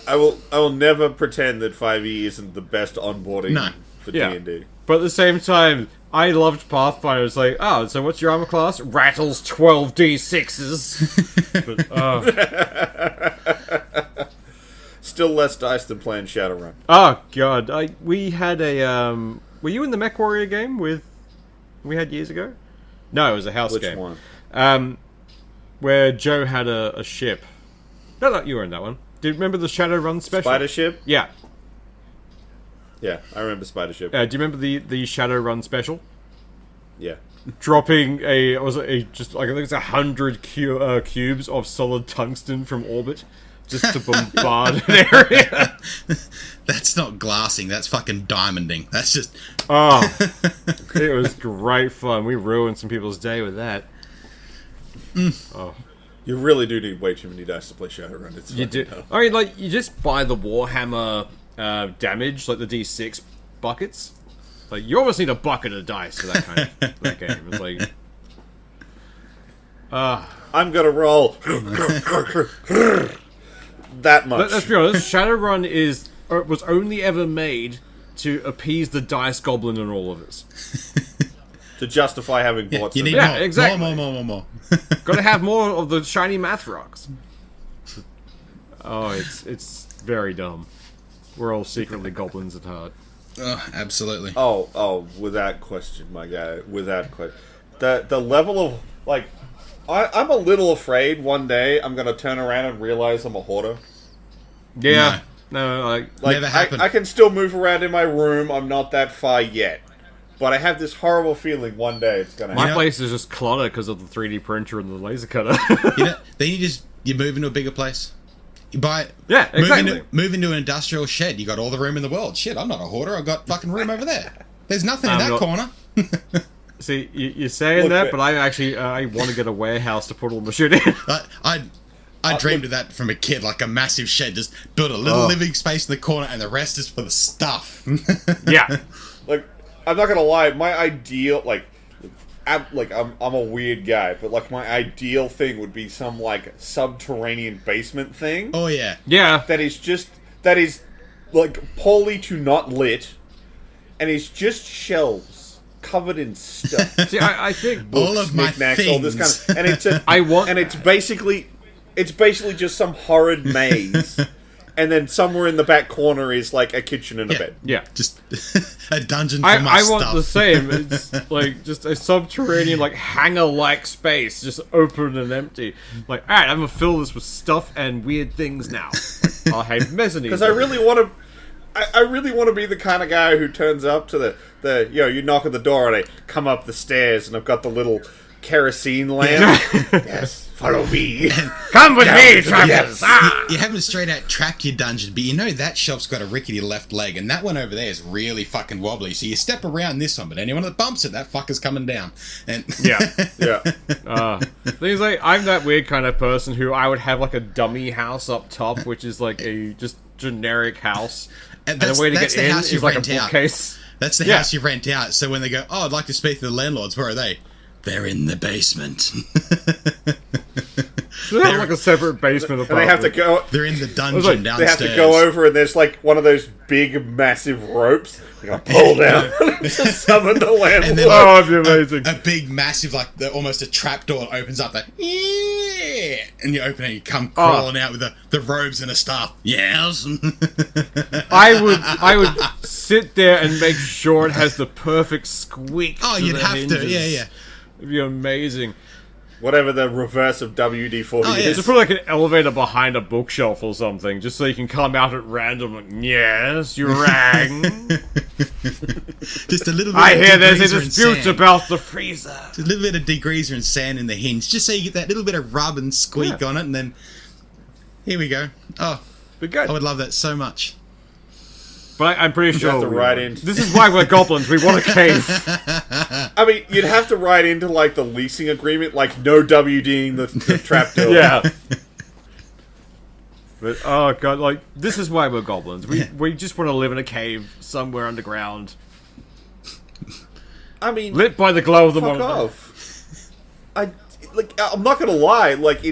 I will never pretend that 5e isn't the best onboarding for D&D. But at the same time, I loved Pathfinder. It's like, oh, so what's your armor class? Rattles 12 D6s. But, still less dice than playing Shadowrun. Oh god, we had a were you in the MechWarrior game we had years ago? No, it was a house game. Which one? Where Joe had a ship. No, you were in that one. Do you remember the Shadowrun special? Spider Ship? Yeah. Yeah, I remember Spider Ship. Do you remember the Shadowrun special? Yeah. Dropping I think it's 100 cubes of solid tungsten from orbit just to bombard an area. That's not glassing, that's fucking diamonding. That's just... Oh, it was great fun. We ruined some people's day with that. Oh. You really do need way too many dice to play Shadowrun. It's you do. Tough. I mean, like, you just buy the Warhammer damage, like the D6 buckets. Like, you almost need a bucket of dice for that kind of that game. It's like... I'm gonna roll that much. Let's be honest, Shadowrun was only ever made to appease the dice goblin in all of us. To justify having bought you some. need more. Exactly. More. Gotta have more of the shiny math rocks. Oh, it's very dumb. We're all secretly goblins at heart. Oh, absolutely. Oh, without question, my guy. Without question. The level of, like... I'm a little afraid one day I'm going to turn around and realize I'm a hoarder. Yeah. No, like never happened. I can still move around in my room. I'm not that far yet. But I have this horrible feeling one day it's going to happen. My place is just clutter because of the 3D printer and the laser cutter. Then you move into a bigger place. You buy... Yeah, exactly. Move into an industrial shed. You got all the room in the world. Shit, I'm not a hoarder. I've got fucking room over there. There's nothing in that corner. See, you're saying that, but I actually I want to get a warehouse to put all my shit in. I dreamed of that from a kid, like a massive shed, just build a little living space in the corner, and the rest is for the stuff. Yeah, like I'm not gonna lie, my ideal I'm a weird guy, but like my ideal thing would be some like subterranean basement thing. Oh yeah, that is like poorly to not lit, and it's just shelves covered in stuff. See, I think books, all of my things, all this kind of, and it's basically just some horrid maze, and then somewhere in the back corner is like a kitchen and a bed. Yeah. Just a dungeon for my I stuff. want the same. It's like just a subterranean, like hangar-like space, just open and empty. Like, alright, I'm gonna fill this with stuff and weird things now. I'll have mezzanine. Because I really want to. I really want to be the kind of guy who turns up to the you knock on the door and I come up the stairs and I've got the little kerosene lamp. Yes, follow me. Come with me, travelers. Yes. You haven't straight out trapped your dungeon, but you know that shelf's got a rickety left leg, and that one over there is really fucking wobbly. So you step around this one, but anyone that bumps it, that fucker's coming down. And Yeah. Things like I'm that weird kind of person who I would have like a dummy house up top, which is like a just generic house, and the way to get in is like a bookcase. That's the house you rent out. So when they go, "Oh, I'd like to speak to the landlords," where are they? They're in the basement. They have like a separate basement apartment. And they have to go. They're in the dungeon downstairs. They have to go over, and there's like one of those big, massive ropes. They gotta pull down to summon the landlord. And then, oh, that'd be amazing! A big, massive, like almost a trap door opens up. Like, and you open it, and you come crawling out with the robes and a staff. Yes. I would sit there and make sure it has the perfect squeak. Oh, you'd have hinges. to. Yeah. It'd be amazing. Whatever the reverse of WD-40 is. Just put like an elevator behind a bookshelf or something, just so you can come out at random. Like, yes, you rang. Just a little bit. I hear there's a dispute about the freezer. Just a little bit of degreaser and sand in the hinge, just so you get that little bit of rub and squeak on it, and then here we go. Oh, be good. I would love that so much. But I'm pretty sure have to write in. This is why we're goblins. We want a cave. I mean, you'd have to write into like the leasing agreement, like no WDing the trapdoor. Yeah. But oh god, like this is why we're goblins. We just want to live in a cave somewhere underground. I mean, Lit by the glow of the fuck monitor. off. I'm not gonna lie. Like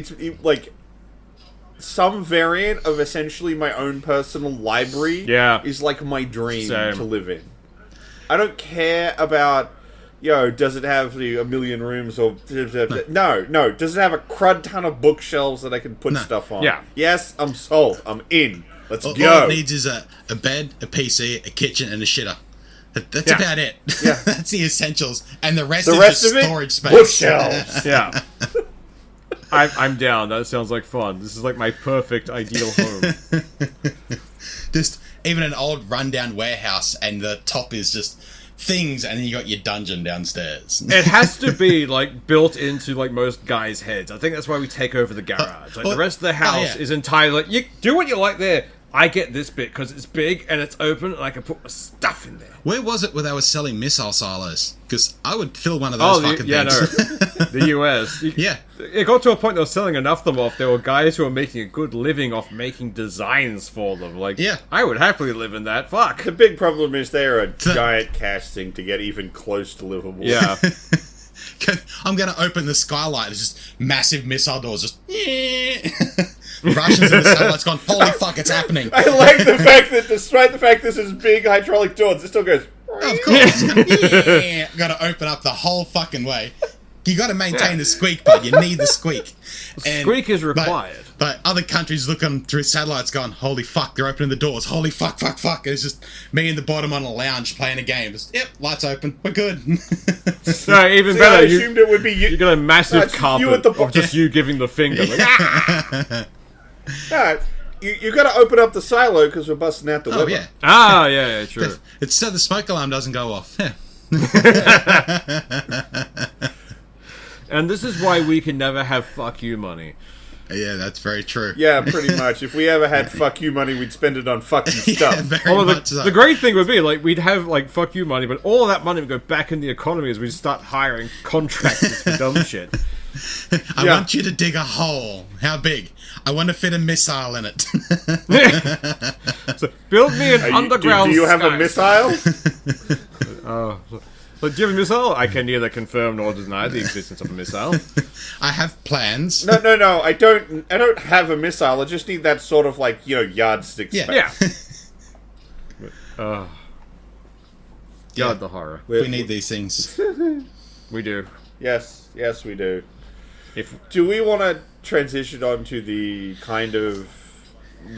like some variant of essentially my own personal library. Is like my dream to live in. I don't care about. Does it have a million rooms or... No. Does it have a crud ton of bookshelves that I can put stuff on? Yeah. Yes, I'm sold. I'm in. Let's go. All it needs is a bed, a PC, a kitchen, and a shitter. That's about it. Yeah. That's the essentials. And the rest is just storage space. Bookshelves. Yeah. I'm down. That sounds like fun. This is like my perfect ideal home. Just even an old rundown warehouse and the top is just... things, and then you got your dungeon downstairs. It has to be like built into like most guys' heads. I think that's why we take over the garage. Like the rest of the house is entirely like you do what you like there. I get this bit because it's big and it's open, and I can put my stuff in there. Where was it where they were selling missile silos? Because I would fill one of those fucking things. The US. It got to a point they were selling enough of them off. There were guys who were making a good living off making designs for them. Like, I would happily live in that. Fuck. The big problem is they're a giant cash thing to get even close to livable. Yeah. I'm going to open the skylight. It's just massive missile doors. Just Russians in the satellite's gone, holy fuck, it's happening. I like the fact that despite the fact this is big hydraulic doors, it still goes... Of course. Got to open up the whole fucking way. You got to maintain the squeak, but you need the squeak. And, squeak is required. But other countries looking through satellites going, holy fuck, they're opening the doors. Holy fuck. It's just me in the bottom on a lounge playing a game. Just, yep, lights open. We're good. No, even better. I assumed it would be you. You got a massive carpet of just you giving the finger. Like, You got to open up the silo because we're busting out the liver. Yeah, sure. It's so the smoke alarm doesn't go off. And this is why we can never have fuck you money. Yeah, that's very true. Yeah, pretty much. If we ever had fuck you money, we'd spend it on fuck you stuff. The great thing would be, like, we'd have, like, fuck you money, but all of that money would go back in the economy as we start hiring contractors for dumb shit. I want you to dig a hole. How big? I want to fit a missile in it. So build me an underground. Do you have a missile? But do you have a missile? I can neither confirm nor deny the existence of a missile. I have plans. No. I don't have a missile. I just need that sort of like yardstick space. Yeah. God, the horror. We need these things. We do. Yes, we do. Do we want to transition on to the kind of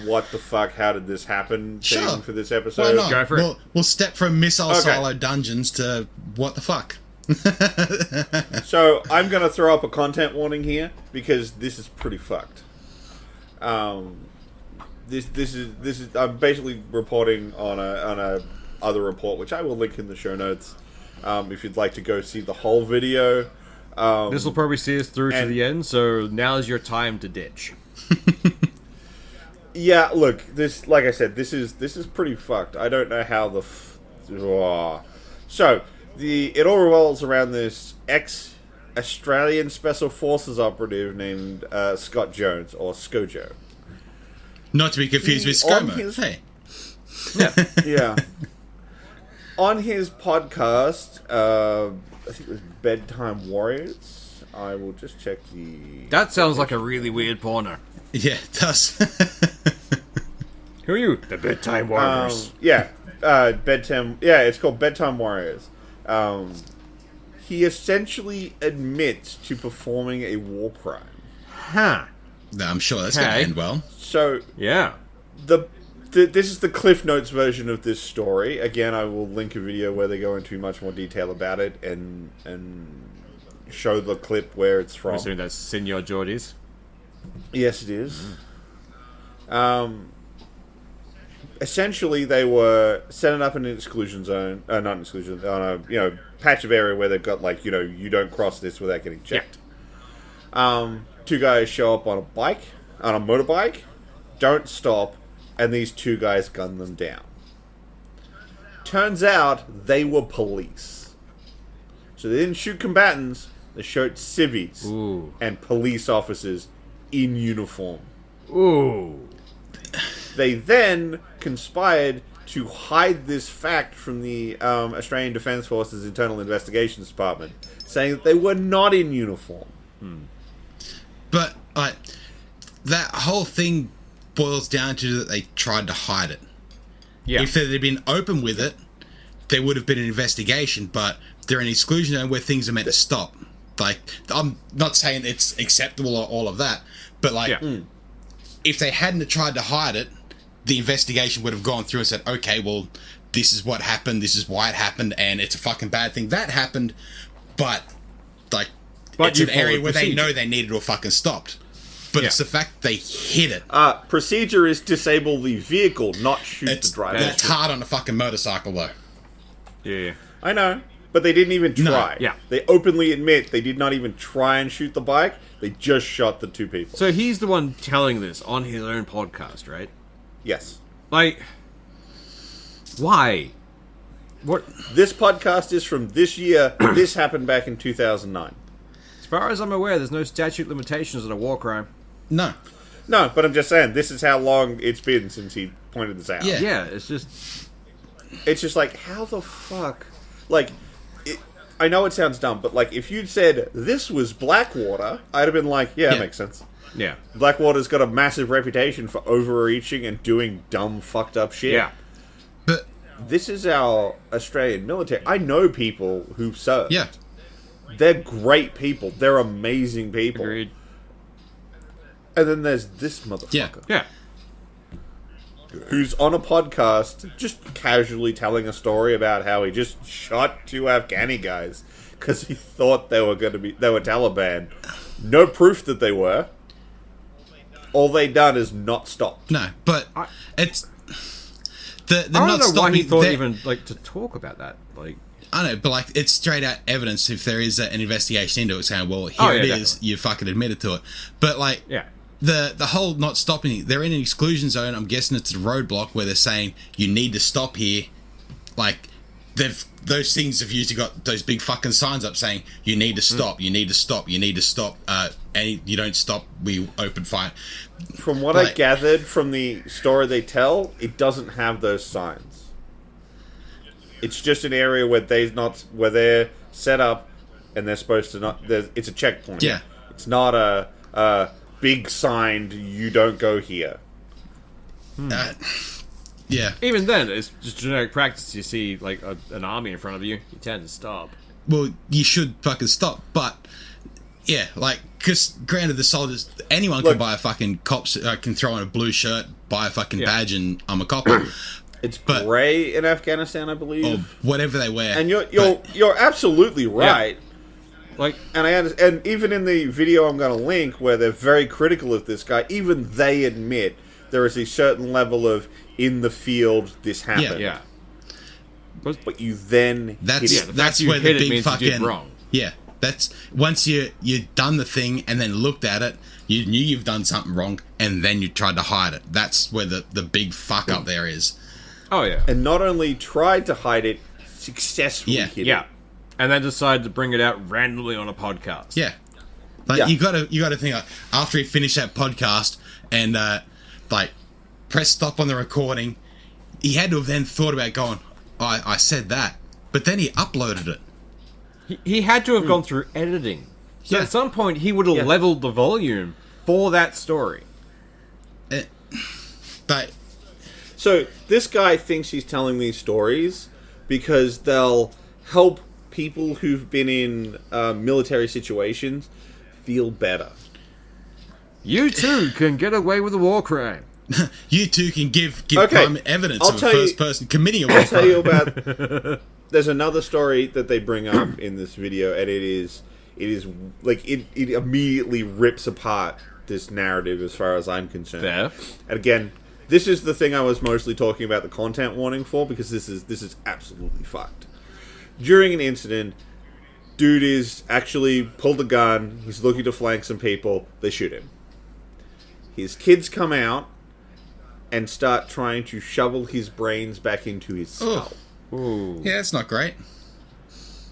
what the fuck, how did this happen thing for this episode? Why not? Go for it. We'll step from missile silo dungeons to what the fuck. So I'm going to throw up a content warning here because this is pretty fucked. This is I'm basically reporting on a other report, which I will link in the show notes if you'd like to go see the whole video. This will probably see us through to the end, so now's your time to ditch. Yeah, look, this, like I said, this is pretty fucked. I don't know how So it all revolves around this ex-Australian Special Forces operative named Scott Jones, or Scojo. Not to be confused with ScoMo. Hey. Yeah. On his podcast, I think it was Bedtime Warriors. I will just check the... That sounds like a really weird porno. Yeah, it does. Who are you? The Bedtime Warriors. Bedtime... Yeah, it's called Bedtime Warriors. He essentially admits to performing a war crime. Huh. No, I'm sure that's going to end well. So... Yeah. This is the Cliff Notes version of this story. Again, I will link a video where they go into much more detail about it and show the clip where it's from. I'm assuming that's Senor Geordie's. Yes, it is. Essentially, they were setting up an exclusion zone, not an exclusion, on a patch of area where they've got you don't cross this without getting checked. Yeah. Two guys show up on a motorbike, don't stop, and these two guys gun them down. Turns out they were police. So they didn't shoot combatants, they shot civvies and police officers in uniform. Ooh. They then conspired to hide this fact from the Australian Defence Force's Internal Investigations Department, saying that they were not in uniform. But that whole thing boils down to that they tried to hide it. Yeah. If they'd been open with it, there would have been an investigation, but they're in exclusion zone where things are meant to stop. Like, I'm not saying it's acceptable or all of that, but if they hadn't tried to hide it, the investigation would have gone through and said, okay, well, this is what happened, this is why it happened, and it's a fucking bad thing that happened, but it's an area where they know they needed to have fucking stopped. But it's the fact they hit it. Procedure is disable the vehicle, not shoot the driver. That's hard on a fucking motorcycle, though. Yeah. I know, but they didn't even try. No, yeah. They openly admit they did not even try and shoot the bike. They just shot the two people. So he's the one telling this on his own podcast, right? Yes. Like, why? What? This podcast is from this year. This happened back in 2009. As far as I'm aware, there's no statute limitations on a war crime. No, but I'm just saying, this is how long it's been since he pointed this out. Yeah, it's just like, how the fuck? Like, I know it sounds dumb, but like, if you'd said this was Blackwater, I'd have been like, that makes sense. Yeah. Blackwater's got a massive reputation for overreaching and doing dumb, fucked up shit. Yeah. but This is our Australian military. I know people who served. yeah, They're great people. They're amazing people. Agreed. And then there's this motherfucker. Yeah. Who's on a podcast just casually telling a story about how he just shot two Afghani guys because he thought they were Taliban. No proof that they were. All they done is not stop. no, but it's the I not don't know stopping. why he thought even to talk about that. Like, I know, but like, it's straight out evidence if there is an investigation into it saying, well, here it is, definitely. you fucking admitted to it. But like, the whole not stopping, they're in an exclusion zone. I'm guessing it's a roadblock where they're saying you need to stop here. Like, those things have usually got those big fucking signs up saying you need to stop, you need to stop, you need to stop, and you don't stop, we open fire. From what I gathered from the story they tell, it doesn't have those signs. It's just an area where they're set up and they're supposed to not. It's a checkpoint. Yeah, it's not a big signed "you don't go here." Yeah. even then, it's just generic practice. You see, like, an army in front of you, you tend to stop. Well, you should fucking stop, but Yeah, like, because granted, the soldiers, anyone can buy a fucking cops, can throw on a blue shirt, buy a fucking badge, and I'm a copper. It's grey in Afghanistan, I believe, or whatever they wear. And you're absolutely right. Yeah. Like, and even in the video I'm going to link, where they're very critical of this guy, even they admit there is a certain level of in the field this happened. Yeah. But you then that's where the big fucking wrong. Yeah. That's once you've done the thing and then looked at it, you knew you've done something wrong, and then you tried to hide it. That's where the big fuck up there is. Oh yeah, and not only tried to hide it, successfully hid it. And then decided to bring it out randomly on a podcast. Yeah, like you gotta think like, after he finished that podcast and like press stop on the recording, he had to have then thought about going, I said that, but then he uploaded it. He had to have gone through editing. So at some point, he would have leveled the volume for that story. So this guy thinks he's telling these stories because they'll help people who've been in military situations feel better. You too can get away with a war crime. You too can give prime evidence of a first person committing a war crime. I'll tell you about... There's another story that they bring up in this video, and it is like it immediately rips apart this narrative as far as I'm concerned. Fair. And again, this is the thing I was mostly talking about the content warning for, because this is absolutely fucked. During an incident, dude is actually pulled a gun, he's looking to flank some people, they shoot him. His kids come out and start trying to shovel his brains back into his skull. Ooh. Yeah, that's not great.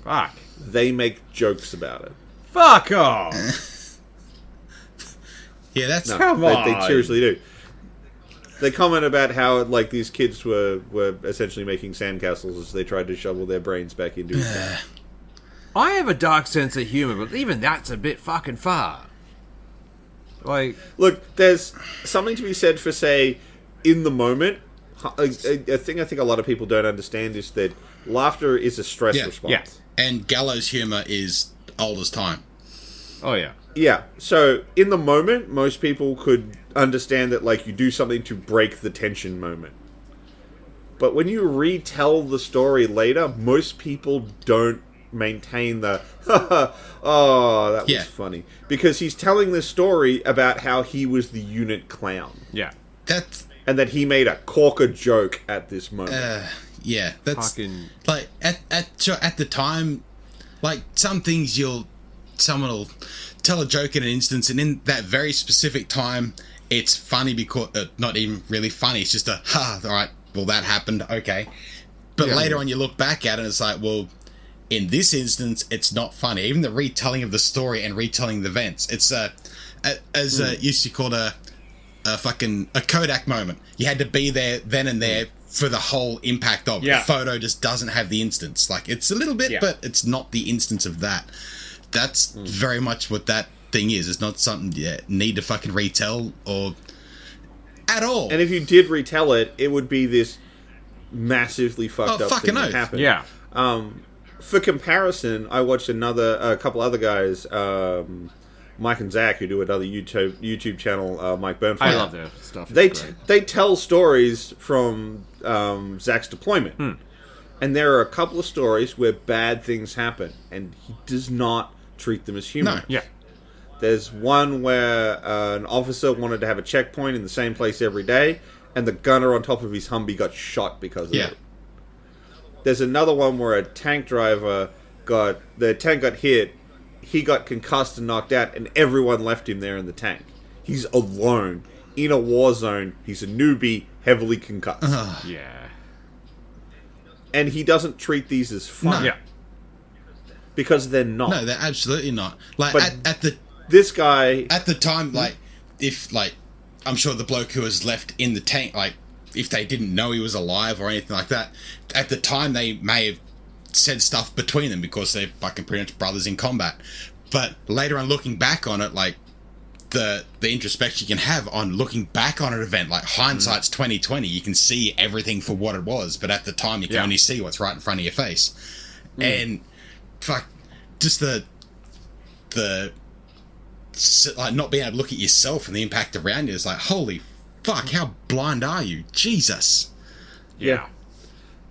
Fuck. They make jokes about it. Fuck off! Yeah, that's... Come on! They seriously do. They comment about how like these kids were essentially making sandcastles as they tried to shovel their brains back into his skull. I have a dark sense of humor, but even that's a bit fucking far. Like... Look, there's something to be said for, say, in the moment... A thing I think a lot of people don't understand is that laughter is a stress response. Yeah. And gallows humor is old as time. Oh, yeah. Yeah. So, in the moment, most people could understand that, like, you do something to break the tension moment. But when you retell the story later, most people don't maintain the, oh, that was funny. Because he's telling this story about how he was the unit clown. Yeah. And that he made a corker joke at this moment. Yeah, that's fucking... like at the time, like some things someone will tell a joke in an instance, and in that very specific time, it's funny because not even really funny. It's just a all right. Well, that happened. Okay, but later on, you look back at it, and it's like, well, in this instance, it's not funny. Even the retelling of the story and retelling the events, it's used to call a Kodak moment. You had to be there then and there for the whole impact of it. The photo just doesn't have the instance. Like, it's a little bit, but it's not the instance of that. That's very much what that thing is. It's not something you need to fucking retell or at all. And if you did retell it, it would be this massively fucked up thing that happened. Yeah. For comparison, I watched a couple other guys, Mike and Zach, who do another YouTube channel, Mike Burnfire. I love their stuff. They tell stories from Zach's deployment. And there are a couple of stories where bad things happen, and he does not treat them as humorous. No. Yeah. There's one where an officer wanted to have a checkpoint in the same place every day, and the gunner on top of his Humvee got shot because of it. There's another one where a tank driver the tank got hit, he got concussed and knocked out, and everyone left him there in the tank. He's alone in a war zone. He's a newbie, heavily concussed. Yeah. And he doesn't treat these as fun. No. Yeah. Because they're not. No, they're absolutely not. Like, but this guy... At the time, like, if, like, I'm sure the bloke who was left in the tank, like, if they didn't know he was alive or anything like that, at the time they may have said stuff between them because they're fucking pretty much brothers in combat. But later on, looking back on it, like, the introspection you can have on looking back on an event, like hindsight's 2020, you can see everything for what it was, but at the time you can only see what's right in front of your face. And fuck, just the like not being able to look at yourself and the impact around you is like, holy fuck, how blind are you? Jesus. Yeah.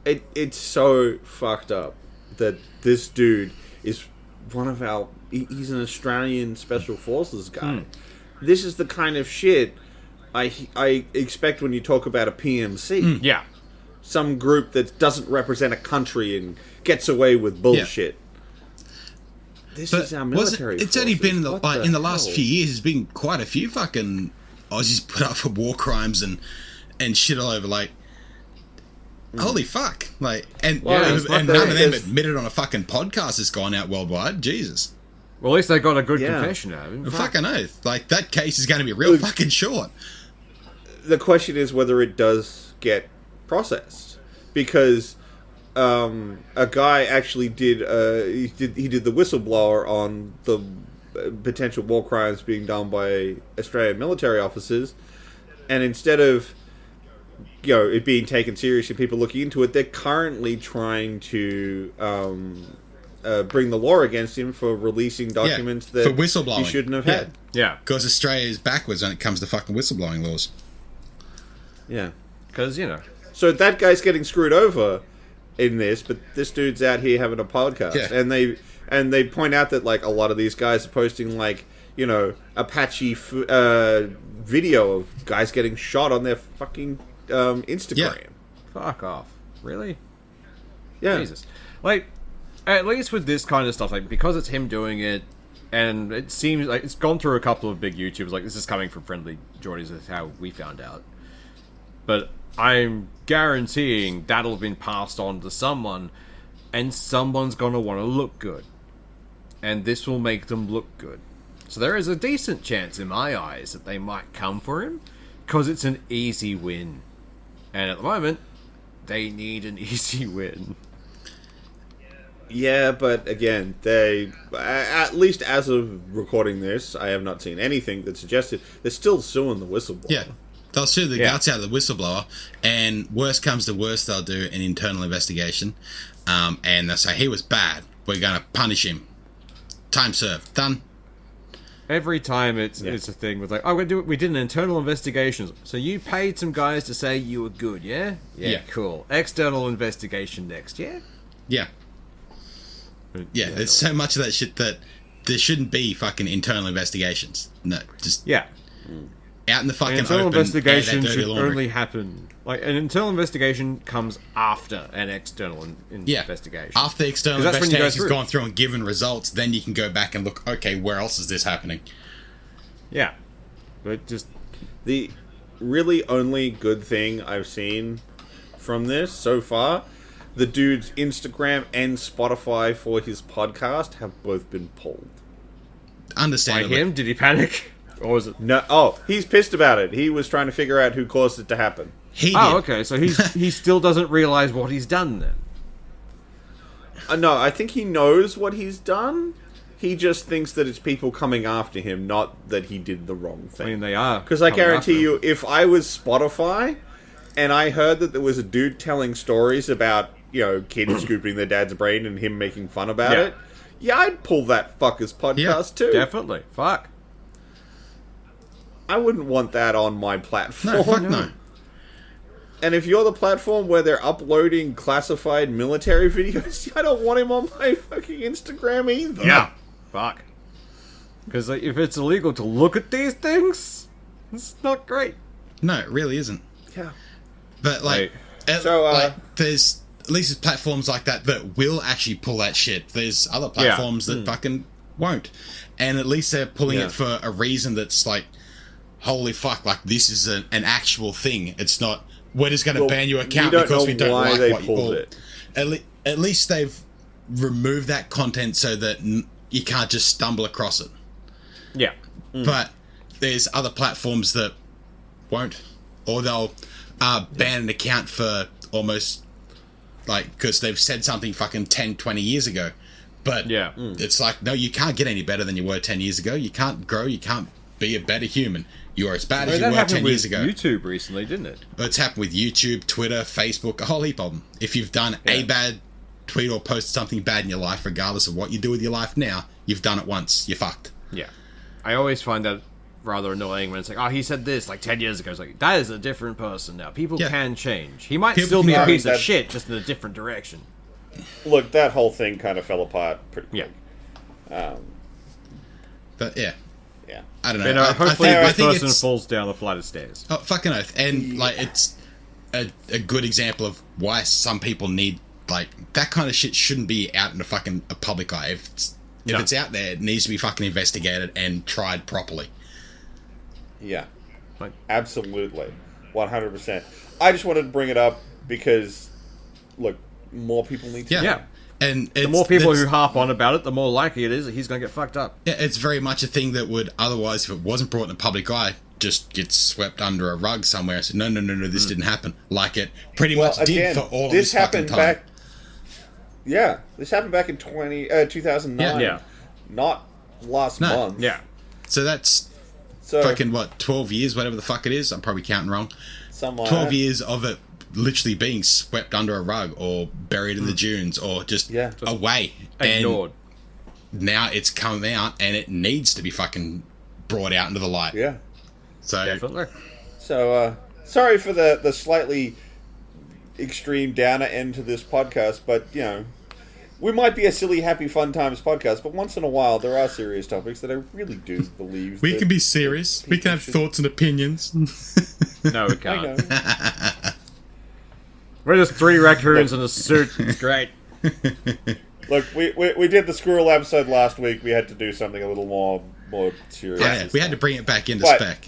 It's so fucked up that this dude is one of our... He's an Australian Special Forces guy. This is the kind of shit I expect when you talk about a PMC. Yeah. Some group that doesn't represent a country and gets away with bullshit. This is our military It's only been in the last few years. There's been quite a few fucking Aussies put up for war crimes and shit all over. Like, holy fuck! Like, and none of them admitted on a fucking podcast that's gone out worldwide. Jesus. Well, at least they got a good confession out of him. Fucking oath. Like, that case is going to be real fucking short. The question is whether it does get processed, because a guy actually did the whistleblower on the potential war crimes being done by Australian military officers, and instead of it being taken seriously, people looking into it, they're currently trying to bring the law against him for releasing documents that for whistleblowing. He shouldn't have had. Yeah, because Australia is backwards when it comes to fucking whistleblowing laws. Yeah, because so that guy's getting screwed over in this, but this dude's out here having a podcast, and they point out that like a lot of these guys are posting like Apache video of guys getting shot on their fucking Instagram. Yeah. Fuck off, really? Yeah, Jesus. Like, at least with this kind of stuff, like because it's him doing it, and it seems like it's gone through a couple of big YouTubers. Like this is coming from Friendly Geordies, is how we found out. But I'm guaranteeing that'll have been passed on to someone, and someone's gonna want to look good. And this will make them look good. So there is a decent chance in my eyes that they might come for him, because it's an easy win. And at the moment, they need an easy win. Yeah, but again, they, at least as of recording this, I have not seen anything that suggested they're still suing the whistleblower. Yeah. They'll sue the guts out of the whistleblower, and worst comes to worst, they'll do an internal investigation, and they'll say, he was bad, we're going to punish him. Time served. Done. Every time it's a thing with like, oh, we did an internal investigation, so you paid some guys to say you were good, yeah? Yeah, cool. External investigation next, yeah? Yeah. Yeah, there's so much of that shit that there shouldn't be fucking internal investigations. No, just... Yeah. Out in the fucking internal open, investigation should only happen. Like an internal investigation comes after an external investigation. After the external investigation has gone through and given results, then you can go back and look. Okay, where else is this happening? Yeah, but just the really only good thing I've seen from this so far, the dude's Instagram and Spotify for his podcast have both been pulled. Understandable. By him? Did he panic? Or was it... No. Oh, he's pissed about it. He was trying to figure out who caused it to happen. Okay. So he still doesn't realize what he's done then. No, I think he knows what he's done. He just thinks that it's people coming after him, not that he did the wrong thing. I mean, they are. Because I guarantee you, if I was Spotify and I heard that there was a dude telling stories about, kids scooping their dad's brain and him making fun about it, I'd pull that fucker's podcast too. Definitely. Fuck. I wouldn't want that on my platform. No, fuck no. And if you're the platform where they're uploading classified military videos, I don't want him on my fucking Instagram either. Yeah. Fuck. Because if it's illegal to look at these things, it's not great. No, it really isn't. Yeah. But, there's at least there's platforms like that that will actually pull that shit. There's other platforms that fucking won't. And at least they're pulling it for a reason that's like, holy fuck, like this is an actual thing. It's not, we're just going to ban your account because we don't like what you pulled it. At least they've removed that content so that you can't just stumble across it. Yeah. But there's other platforms that won't. Or they'll ban an account for almost, because they've said something fucking 10, 20 years ago. But it's like, no, you can't get any better than you were 10 years ago. You can't grow, you can't be a better human. You are as bad as you were 10 years ago. YouTube recently, didn't it? It's happened with YouTube, Twitter, Facebook, a whole heap of them. If you've done a bad tweet or posted something bad in your life, regardless of what you do with your life now, you've done it once. You're fucked. Yeah. I always find that rather annoying when it's like, oh, he said this like 10 years ago. It's like, that is a different person now. People can change. He might still be a piece of shit, just in a different direction. Look, that whole thing kind of fell apart pretty quick. But yeah. Yeah. I don't know. You know, hopefully this person falls down the flight of stairs. Oh, fucking oath. And, like, it's a good example of why some people need, like, that kind of shit shouldn't be out in the fucking public eye. If it's out there, it needs to be fucking investigated and tried properly. Yeah. Absolutely. 100%. I just wanted to bring it up because, look, more people need to know. Yeah. And the more people who harp on about it, the more likely it is that he's going to get fucked up. Yeah, it's very much a thing that would otherwise, if it wasn't brought in the public eye, just get swept under a rug somewhere. So no, this didn't happen. Like it pretty much did for all of this fucking time. This happened back in 2009. Yeah. Not last month. Yeah. So that's fucking, 12 years, whatever the fuck it is. I'm probably counting wrong. 12 years of it literally being swept under a rug or buried in the dunes or just away. Ignored. And now it's come out and it needs to be fucking brought out into the light. Yeah. So, definitely. So, sorry for the slightly extreme downer end to this podcast, but, you know, we might be a silly, happy, fun times podcast, but once in a while there are serious topics that I really do believe we can be serious. We can have thoughts and opinions. No, we can't. We're just three raccoons in a suit. It's great. Look, we did the squirrel episode last week. We had to do something a little more serious. Yeah, we had to bring it back into spec.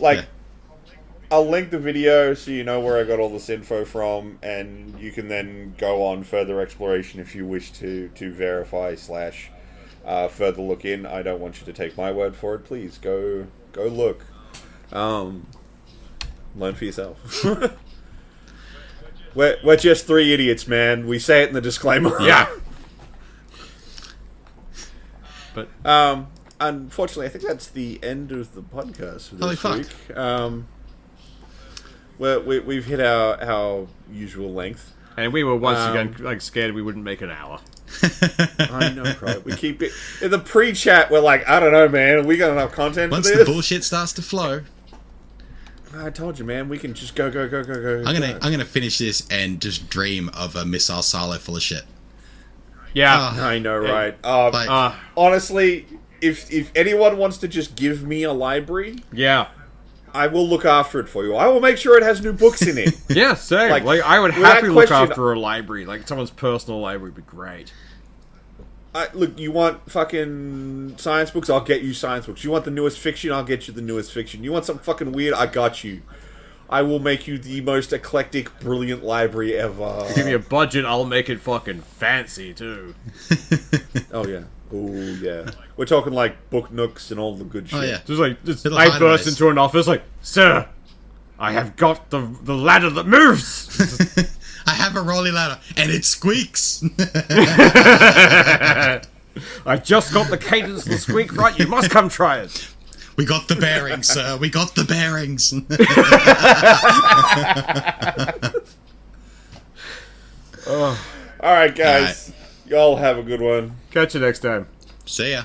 I'll link the video so you know where I got all this info from, and you can then go on further exploration if you wish to verify / further look in. I don't want you to take my word for it. Please go look. Learn for yourself. We're just three idiots, man. We say it in the disclaimer. Yeah. But unfortunately, I think that's the end of the podcast for this Holy week. We've hit our usual length, and we were once again scared we wouldn't make an hour. I know, right? We keep it in the pre-chat. We're like, I don't know, man. Are we got enough content once for this? The bullshit starts to flow. I told you, man. We can just go. I'm gonna finish this and just dream of a missile silo full of shit. Yeah, I know, right? Honestly, if anyone wants to just give me a library, I will look after it for you. I will make sure it has new books in it. Yeah, same. Like I would happily look after a library. Like someone's personal library would be great. Look, you want fucking science books? I'll get you science books. You want the newest fiction? I'll get you the newest fiction. You want something fucking weird? I got you. I will make you the most eclectic, brilliant library ever. Give me a budget, I'll make it fucking fancy, too. Oh, yeah. Oh, yeah. We're talking, like, book nooks and all the good shit. Oh, yeah. I burst into an office like, Sir, I have got the ladder that moves! I have a rolly ladder, and it squeaks! I just got the cadence of the squeak right, you must come try it! We got the bearings, sir. We got the bearings. Alright, guys. Y'all have a good one. Catch you next time. See ya.